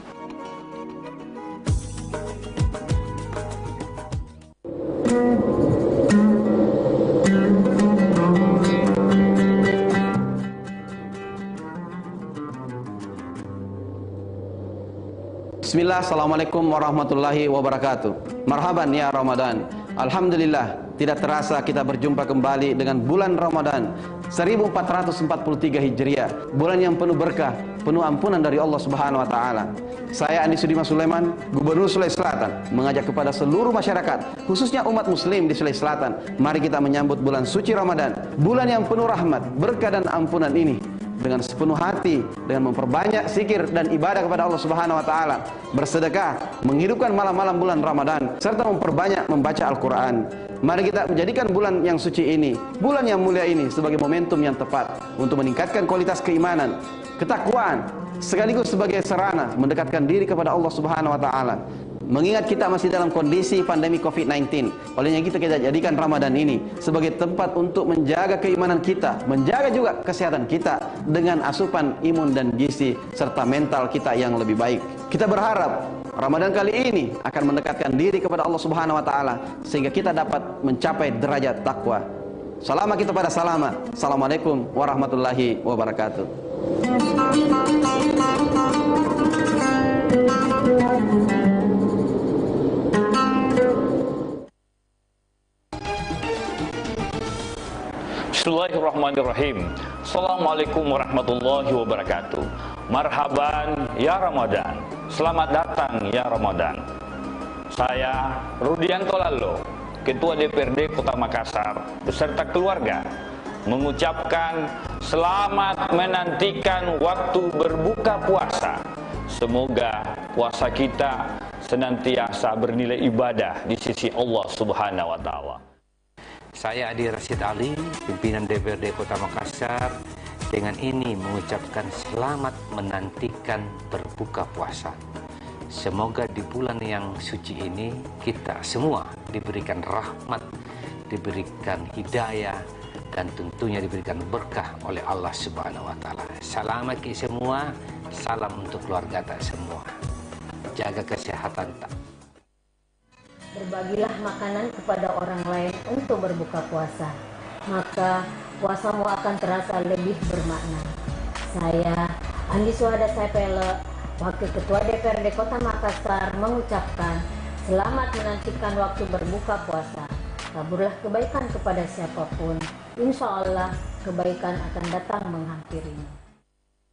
Bismillah, Assalamualaikum warahmatullahi wabarakatuh. Marhaban ya Ramadan. Alhamdulillah, tidak terasa kita berjumpa kembali dengan bulan Ramadan 1443 Hijriah. Bulan yang penuh berkah, penuh ampunan dari Allah Subhanahu wa taala. Saya Andi Sudirman Sulaiman, Gubernur Sulawesi Selatan, mengajak kepada seluruh masyarakat, khususnya umat muslim di Sulawesi Selatan, mari kita menyambut bulan suci Ramadan, bulan yang penuh rahmat, berkah dan ampunan ini dengan sepenuh hati, dengan memperbanyak zikir dan ibadah kepada Allah Subhanahu wa taala, bersedekah, menghidupkan malam-malam bulan Ramadan, serta memperbanyak membaca Al-Qur'an. Mari kita menjadikan bulan yang suci ini, bulan yang mulia ini sebagai momentum yang tepat untuk meningkatkan kualitas keimanan, ketakwaan, sekaligus sebagai sarana mendekatkan diri kepada Allah Subhanahu wa taala. Mengingat kita masih dalam kondisi pandemi COVID-19, olehnya kita jadikan Ramadan ini sebagai tempat untuk menjaga keimanan kita, menjaga juga kesehatan kita dengan asupan imun dan gizi serta mental kita yang lebih baik. Kita berharap Ramadan kali ini akan mendekatkan diri kepada Allah Subhanahu wa taala sehingga kita dapat mencapai derajat takwa. Selama kita pada salama. Assalamualaikum warahmatullahi wabarakatuh. Bismillahirrahmanirrahim. Assalamualaikum warahmatullahi wabarakatuh. Marhaban ya Ramadan. Selamat datang ya Ramadan. Saya Rudianto Lalo, Ketua DPRD Kota Makassar beserta keluarga mengucapkan selamat menantikan waktu berbuka puasa. Semoga puasa kita senantiasa bernilai ibadah di sisi Allah Subhanahu wa taala. Saya Adi Rashid Ali, pimpinan DPRD Kota Makassar, dengan ini mengucapkan selamat menantikan berbuka puasa. Semoga di bulan yang suci ini kita semua diberikan rahmat, diberikan hidayah, dan tentunya diberikan berkah oleh Allah Subhanahu wa Ta'ala. Salam bagi semua, salam untuk keluarga tak semua. Jaga kesehatan tak. Berbagilah makanan kepada orang lain untuk berbuka puasa, maka puasamu akan terasa lebih bermakna. Saya, Andi Suhada Saipele, Wakil Ketua DPRD Kota Makassar, mengucapkan selamat menantikan waktu berbuka puasa. Taburlah kebaikan kepada siapapun, insya Allah kebaikan akan datang menghampirinya.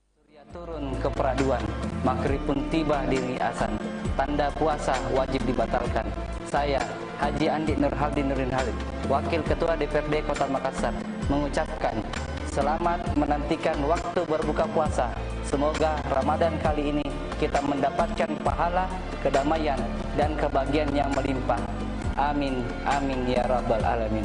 Surya turun ke peraduan, maghrib pun tiba di riasan. Tanda puasa wajib dibatalkan. Saya, Haji Andi Nurhaldin Nurin Halid, Wakil Ketua DPRD Kota Makassar, mengucapkan selamat menantikan waktu berbuka puasa. Semoga Ramadan kali ini kita mendapatkan pahala, kedamaian, dan kebahagiaan yang melimpah. Amin, amin ya rabbal alamin.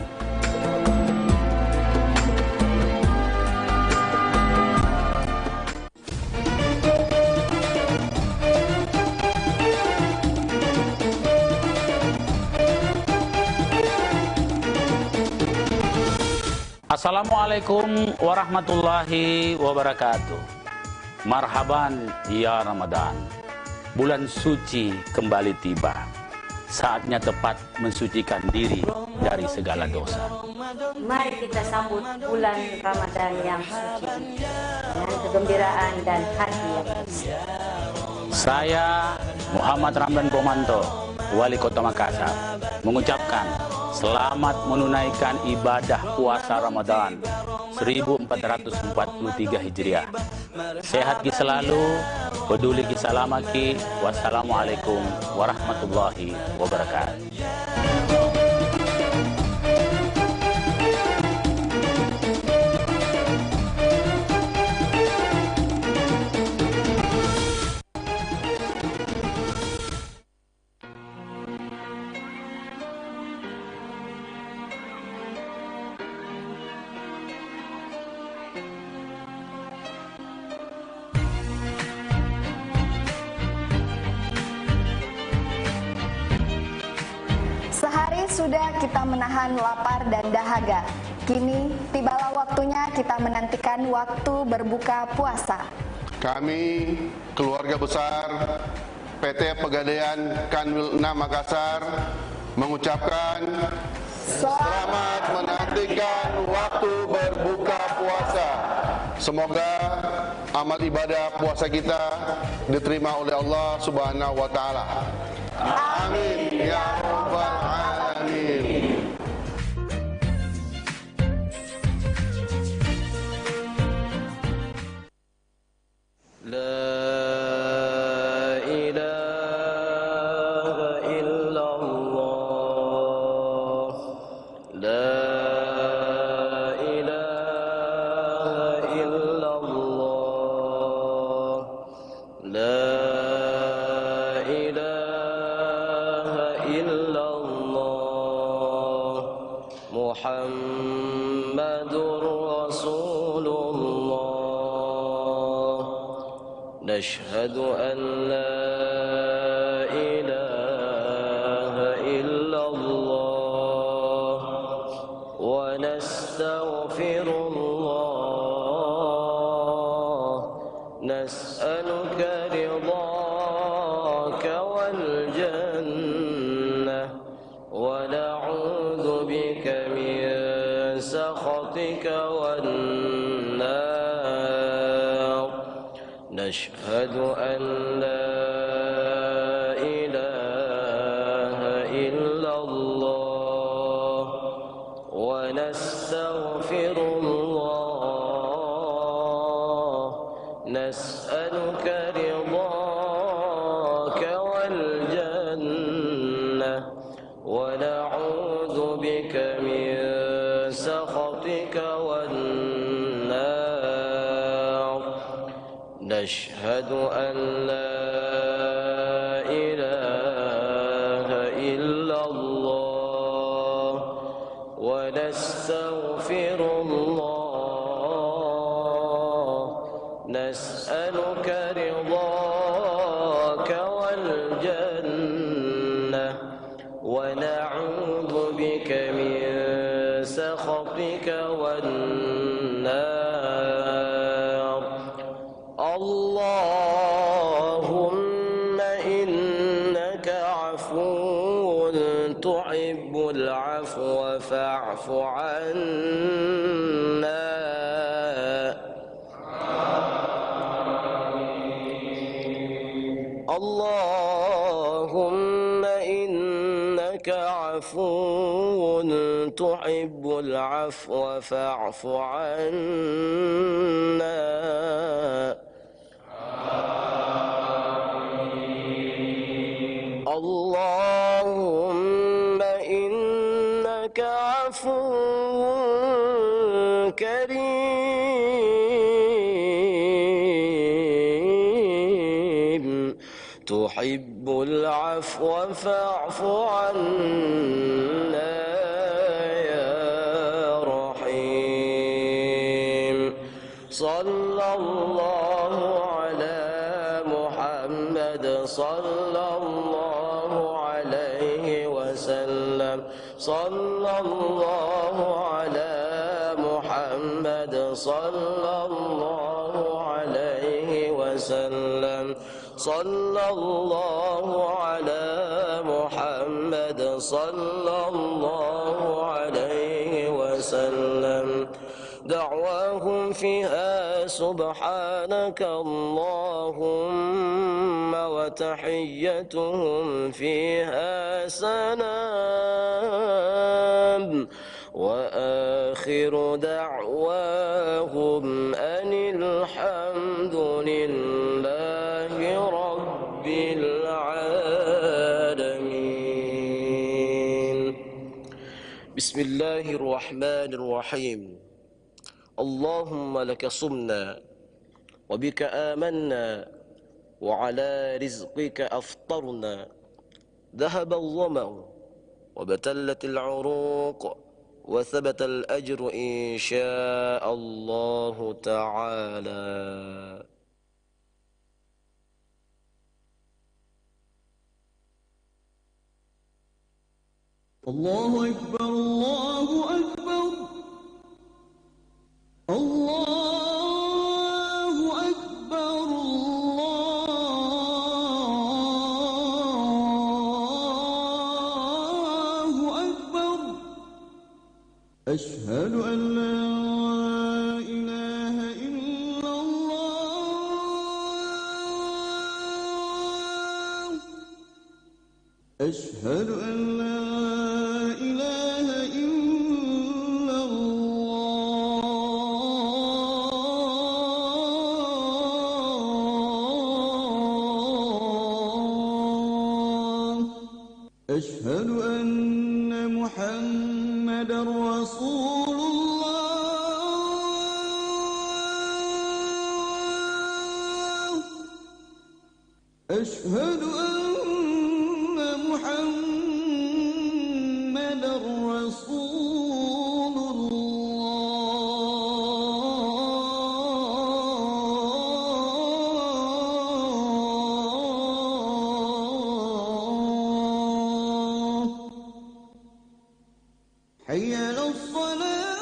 Assalamualaikum warahmatullahi wabarakatuh. Marhaban ya Ramadan. Bulan suci kembali tiba. Saatnya tepat mensucikan diri dari segala dosa. Mari kita sambut bulan Ramadan yang suci dengan kegembiraan dan hati yang bersih. Saya Muhammad Ramdan Pomanto, Wali Kota Makassar, mengucapkan selamat menunaikan ibadah puasa Ramadan 1443 Hijriah. Sehat ki selalu, peduli ki salamaki. Wassalamualaikum warahmatullahi wabarakatuh. Sehari sudah kita menahan lapar dan dahaga. Kini tibalah waktunya kita menantikan waktu berbuka puasa. Kami, keluarga besar PT Pegadaian Kanwil 6 Makassar, mengucapkan selamat menantikan waktu berbuka puasa. Semoga amal ibadah puasa kita diterima oleh Allah Subhanahu wa Ta'ala. Amin ya rabbal alamin. نشهد أن لا إله إلا الله ونستغفر الله نسألك رضاك والجنة ونعوذ بك من سخطك والنار نشهد أن لا إله إلا الله ونستغفر الله نسألك رضاك والجنة ونعوذ بك من سخطك والنار نشهد أن لا إله إلا الله ونستغفر الله نسألك رضاك والجنة فاعف عنا اللهم إنك عفو تحب العفو فاعف عنا اللهم إنك عفو كريم تحب العفو فاعف عنا يا رحيم صلى الله على محمد صلى الله عليه وسلم صلى الله على محمد صلى الله عليه وسلم صلى الله على محمد صلى الله عليه وسلم دعواهم فيها سبحانك اللهم وتحيتهم فيها سلام وآخر دعواهم أن الحمد لله رب العالمين بسم الله الرحمن الرحيم اللهم لك صمنا وبك آمنا وعلى رزقك أفطرنا ذهب الظمأ وبتلت العروق وثبت الأجر إن شاء الله تعالى الله أكبر الله أكبر الله أكبر الله أكبر أشهد أن لا إله إلا الله أشهد أن لا إله إلا الله أشهد أن محمدا رسول الله أشهد أن محمدا رسول الله حي على الصلاة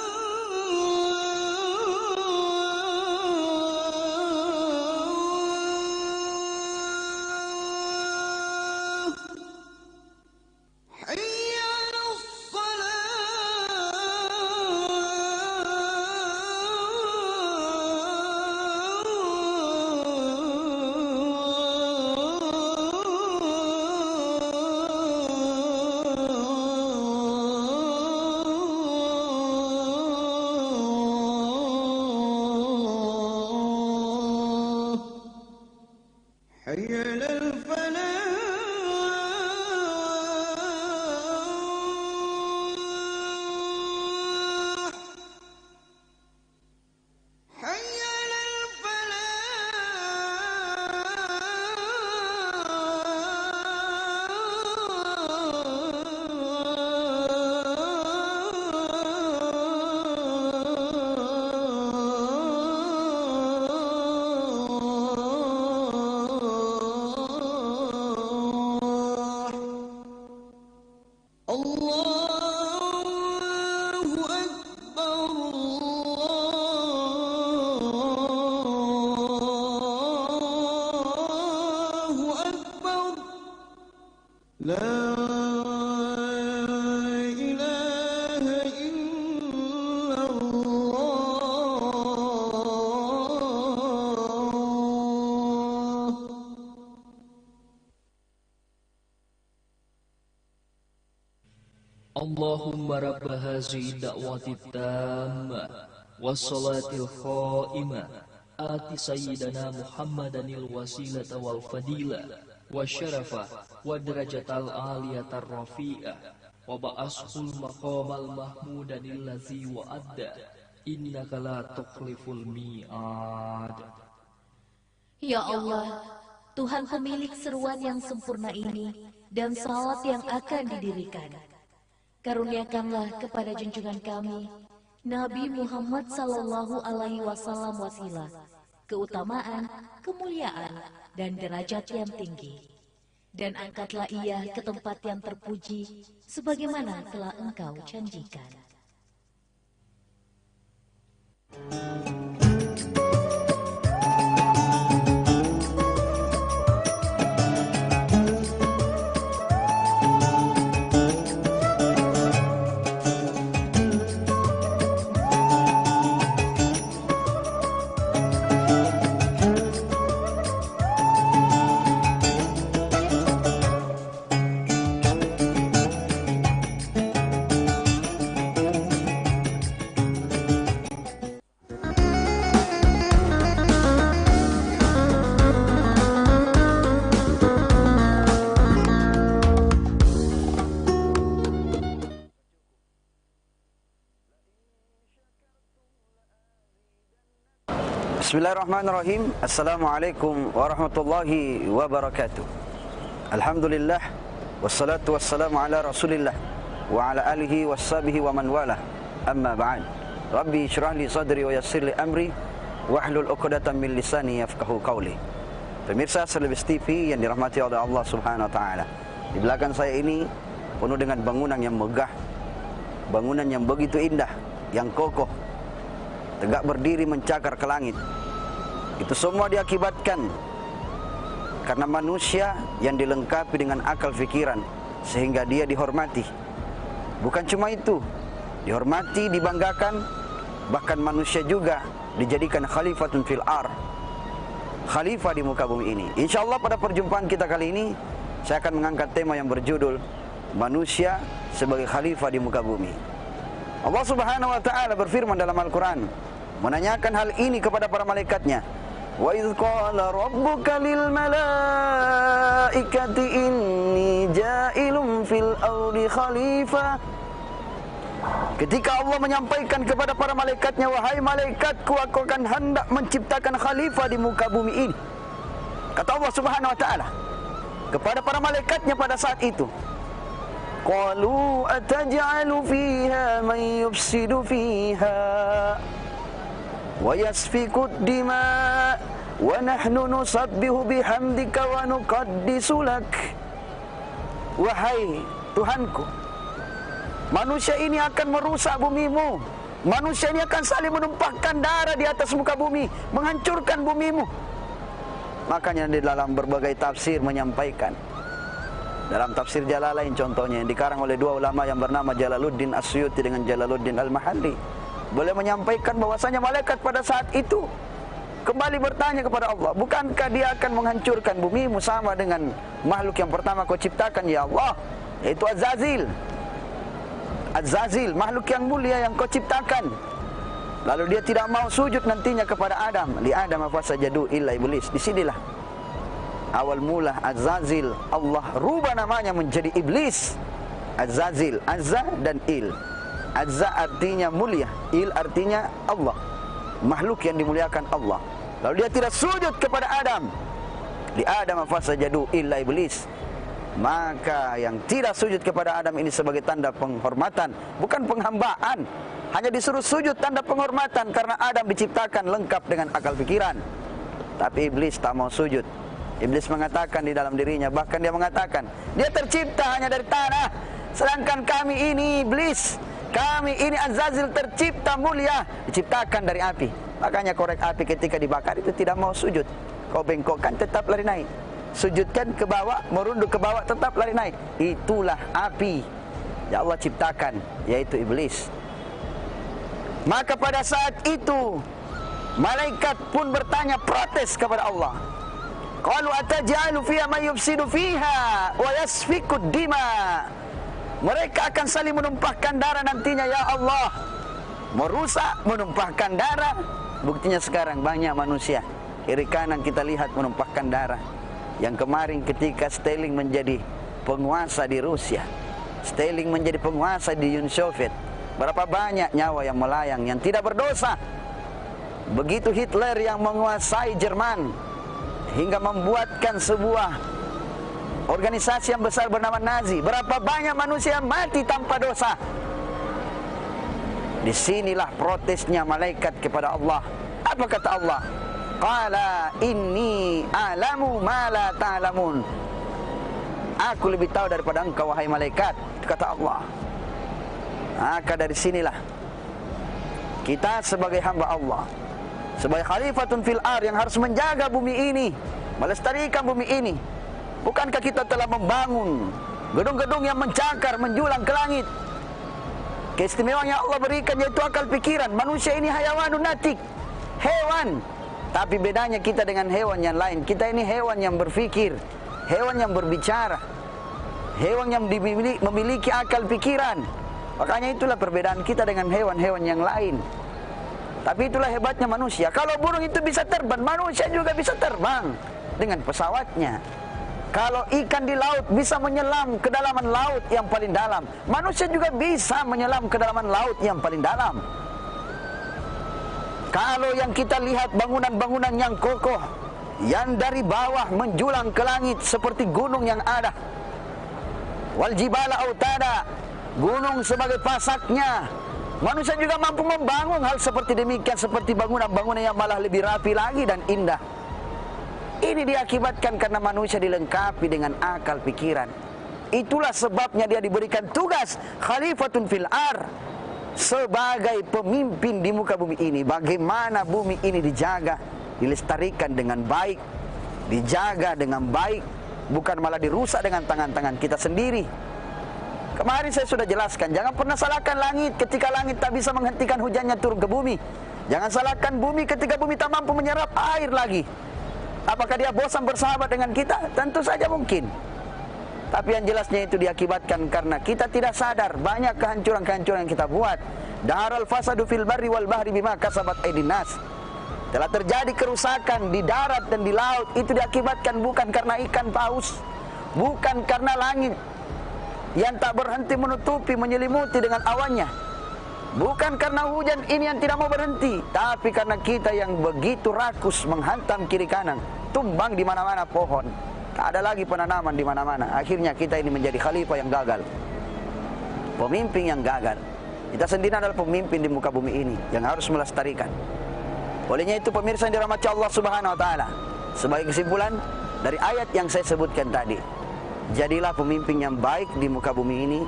Allahumma rabba hazihi da'wati tammah wassalatil qa'imah ati sayyidana Muhammadanil wasilata wal fadilah wasyarafah wa darajatal aliyatar rafi'ah wa ba'ashul maqamal mahmudanil ladzi wa'adda innaka la tukhliful mi'ad. Ya Allah, Tuhan pemilik seruan yang sempurna ini dan salat yang akan didirikan, karuniakanlah kepada junjungan kami Nabi Muhammad sallallahu alaihi wasallam wasilah, keutamaan, kemuliaan, dan derajat yang tinggi. Dan angkatlah ia ke tempat yang terpuji, sebagaimana telah Engkau janjikan. Bismillahirrahmanirrahim. Assalamualaikum warahmatullahi wabarakatuh. Alhamdulillah, wassalatu wassalamu ala rasulillah wa ala alihi wassabihi wa man wala. Amma ba'd. Rabbi syrah li sadri wa yassir li amri wahlul uqdatan min lisani yafqahu qawli. Pemirsa Selebes TV yang dirahmati oleh Allah Subhanahu wa taala. Di belakang saya ini penuh dengan bangunan yang megah, bangunan yang begitu indah, yang kokoh, tegak berdiri mencakar ke langit. Itu semua diakibatkan karena manusia yang dilengkapi dengan akal fikiran sehingga dia dihormati. Bukan cuma itu, dihormati, dibanggakan, bahkan manusia juga dijadikan khalifatun fil ar, khalifah di muka bumi ini. Insyaallah pada perjumpaan kita kali ini saya akan mengangkat tema yang berjudul manusia sebagai khalifah di muka bumi. Allah Subhanahu wa taala berfirman dalam Al-Qur'an menanyakan hal ini kepada para malaikatnya. Wa idz qala rabbuka lil malaikati inni ja'ilun fil ardi khalifah. Ketika Allah menyampaikan kepada para malaikatnya, wahai malaikatku, aku akan hendak menciptakan khalifah di muka bumi ini. Kata Allah Subhanahu wa taala kepada para malaikatnya pada saat itu, qalu ataj'alu fiha man yufsidu fiha wa yasfiku ad-dima wa nahnu nusabbihu bihamdika wa nuqaddisu lak. Wahai Tuhanku, manusia ini akan merusak bumimu. Manusia ini akan saling menumpahkan darah di atas muka bumi, menghancurkan bumimu. Makanya di dalam berbagai tafsir menyampaikan, dalam tafsir Jalalain contohnya yang dikarang oleh dua ulama yang bernama Jalaluddin As-Suyuti dengan Jalaluddin Al-Mahalli, boleh menyampaikan bahwasanya malaikat pada saat itu kembali bertanya kepada Allah, bukankah dia akan menghancurkan bumimu sama dengan makhluk yang pertama kau ciptakan ya Allah, yaitu Az-Zazil. Az-Zazil, makhluk yang mulia yang kau ciptakan. Lalu dia tidak mau sujud nantinya kepada Adam. Li Adam fasajadu illa iblis. Disinilah awal mula Az-Zazil Allah rubah namanya menjadi iblis. Az-Zazil, Azza dan Il. Azza artinya mulia, Il artinya Allah, makhluk yang dimuliakan Allah. Lalu dia tidak sujud kepada Adam. Li Adam fasajadu illa iblis. Maka yang tidak sujud kepada Adam ini sebagai tanda penghormatan, bukan penghambaan. Hanya disuruh sujud tanda penghormatan karena Adam diciptakan lengkap dengan akal pikiran. Tapi iblis tak mau sujud. Iblis mengatakan di dalam dirinya, bahkan dia mengatakan, dia tercipta hanya dari tanah, sedangkan kami ini iblis, kami ini Az-Zazil tercipta mulia, diciptakan dari api. Makanya korek api ketika dibakar itu tidak mau sujud. Kau bengkokkan tetap lari naik, sujudkan ke bawah, merunduk ke bawah tetap lari naik. Itulah api yang Allah ciptakan, yaitu iblis. Maka pada saat itu malaikat pun bertanya, protes kepada Allah. Qalu ataj'alu fiha may yufsidu fiha wa yasfiku ad-dima. Mereka akan saling menumpahkan darah nantinya, ya Allah. Merusak, menumpahkan darah. Buktinya sekarang banyak manusia kiri kanan kita lihat menumpahkan darah. Yang kemarin ketika Stalin menjadi penguasa di Rusia, Stalin menjadi penguasa di Uni Soviet, berapa banyak nyawa yang melayang yang tidak berdosa. Begitu Hitler yang menguasai Jerman hingga membuatkan sebuah organisasi yang besar bernama Nazi, berapa banyak manusia mati tanpa dosa. Disinilah protesnya malaikat kepada Allah. Apa kata Allah? Qala inni a'lamu ma la ta'lamun. Aku lebih tahu daripada engkau wahai malaikat, kata Allah. Maka dari sinilah kita sebagai hamba Allah, sebagai khalifatun fil ar yang harus menjaga bumi ini, melestarikan bumi ini. Bukankah kita telah membangun gedung-gedung yang mencakar, menjulang ke langit? Keistimewaan yang Allah berikan yaitu akal pikiran. Manusia ini hayawanun natik, hewan. Tapi bedanya kita dengan hewan yang lain, kita ini hewan yang berpikir, hewan yang berbicara, hewan yang memiliki akal pikiran. Makanya itulah perbedaan kita dengan hewan-hewan yang lain. Tapi itulah hebatnya manusia. Kalau burung itu bisa terbang, manusia juga bisa terbang dengan pesawatnya. Kalau ikan di laut bisa menyelam ke dalaman laut yang paling dalam, manusia juga bisa menyelam ke dalaman laut yang paling dalam. Kalau yang kita lihat bangunan-bangunan yang kokoh, yang dari bawah menjulang ke langit seperti gunung yang ada, wal jibala autada, gunung sebagai pasaknya, manusia juga mampu membangun hal seperti demikian, seperti bangunan-bangunan yang malah lebih rapi lagi dan indah. Ini diakibatkan karena manusia dilengkapi dengan akal pikiran. Itulah sebabnya dia diberikan tugas khalifatun fil ar, sebagai pemimpin di muka bumi ini. Bagaimana bumi ini dijaga, dilestarikan dengan baik, dijaga dengan baik, bukan malah dirusak dengan tangan-tangan kita sendiri. Kemarin saya sudah jelaskan, jangan pernah salahkan langit ketika langit tak bisa menghentikan hujannya turun ke bumi. Jangan salahkan bumi ketika bumi tak mampu menyerap air lagi. Apakah dia bosan bersahabat dengan kita? Tentu saja mungkin. Tapi yang jelasnya itu diakibatkan karena kita tidak sadar banyak kehancuran-kehancuran yang kita buat. Daharal fasadu fil barri wal bahri bima kasabat aydin nas. Telah terjadi kerusakan di darat dan di laut. Itu diakibatkan bukan karena ikan paus, bukan karena langit yang tak berhenti menutupi, menyelimuti dengan awannya, bukan karena hujan ini yang tidak mau berhenti, tapi karena kita yang begitu rakus menghantam kiri kanan. Tumbang di mana-mana pohon, tak ada lagi penanaman di mana-mana. Akhirnya kita ini menjadi khalifah yang gagal, pemimpin yang gagal. Kita sendiri adalah pemimpin di muka bumi ini yang harus melestarikan. Olehnya itu pemirsa yang dirahmati Allah Subhanahu wa taala, sebagai kesimpulan dari ayat yang saya sebutkan tadi, jadilah pemimpin yang baik di muka bumi ini,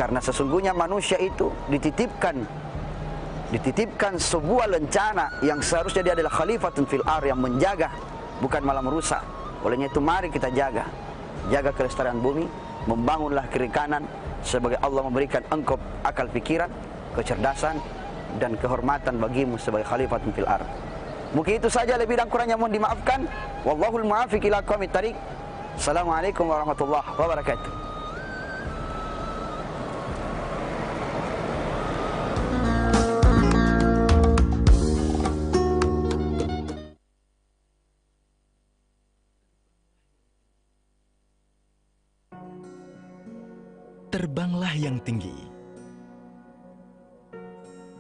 karena sesungguhnya manusia itu dititipkan sebuah lencana yang seharusnya dia adalah khalifatun fil ar, yang menjaga, bukan malah merusak. Olehnya itu mari kita jaga kelestarian bumi, membangunlah kiri kanan, sebagai Allah memberikan engkau akal pikiran, kecerdasan dan kehormatan bagimu sebagai khalifatun fil ar. Mungkin itu saja, lebih dan kurangnya mohon dimaafkan. Wallahul muwaffiq ila aqwamit thariq. Assalamualaikum warahmatullahi wabarakatuh. Terbanglah yang tinggi,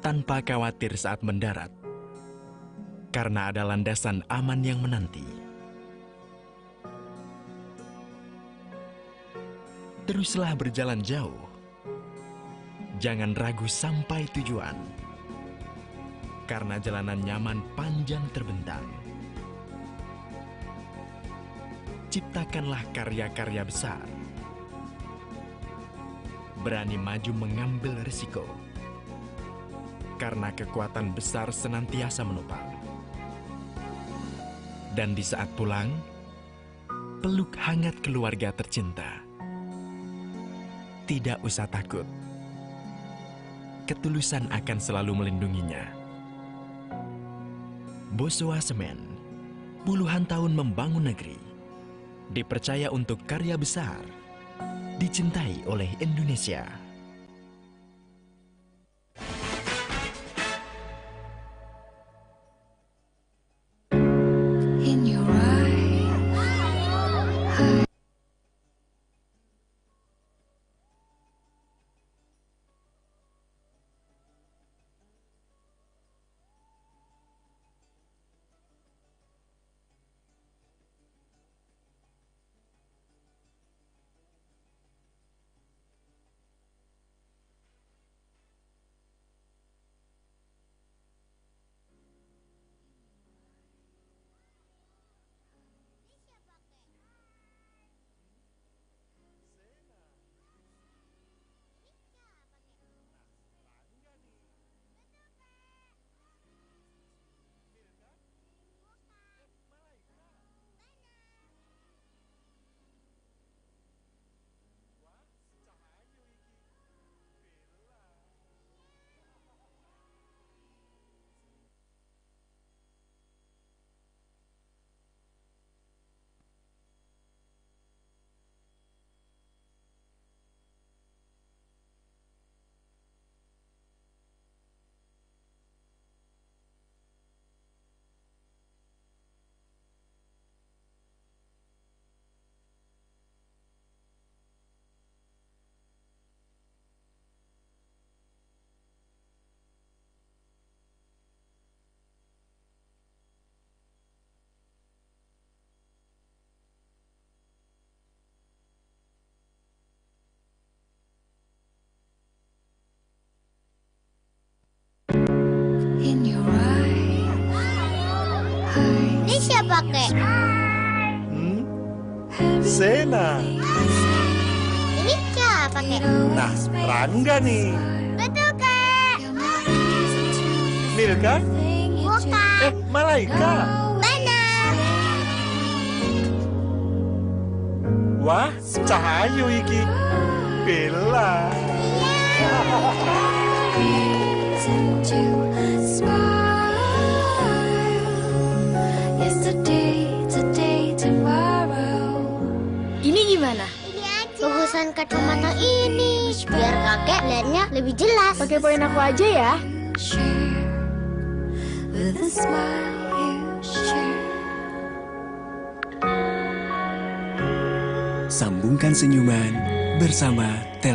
tanpa khawatir saat mendarat, karena ada landasan aman yang menanti. Teruslah berjalan jauh, jangan ragu sampai tujuan, karena jalanan nyaman panjang terbentang. Ciptakanlah karya-karya besar, berani maju mengambil risiko, karena kekuatan besar senantiasa menopang. Dan di saat pulang, peluk hangat keluarga tercinta. Tidak usah takut, ketulusan akan selalu melindunginya. Bosowa Semen, puluhan tahun membangun negeri, dipercaya untuk karya besar, dicintai oleh Indonesia. Ini siapa, Kek? Sena. Ini siapa, Kek? Nah, Rangga nih. Betul, Kek. Milka? Bukan. Malaika. Benar. Wah, Cahayu iki. Bella. Ini gimana? Bagusan kacamata ini, biar kakek lihatnya lebih jelas. Pakai poin aku aja ya. Sambungkan senyuman bersama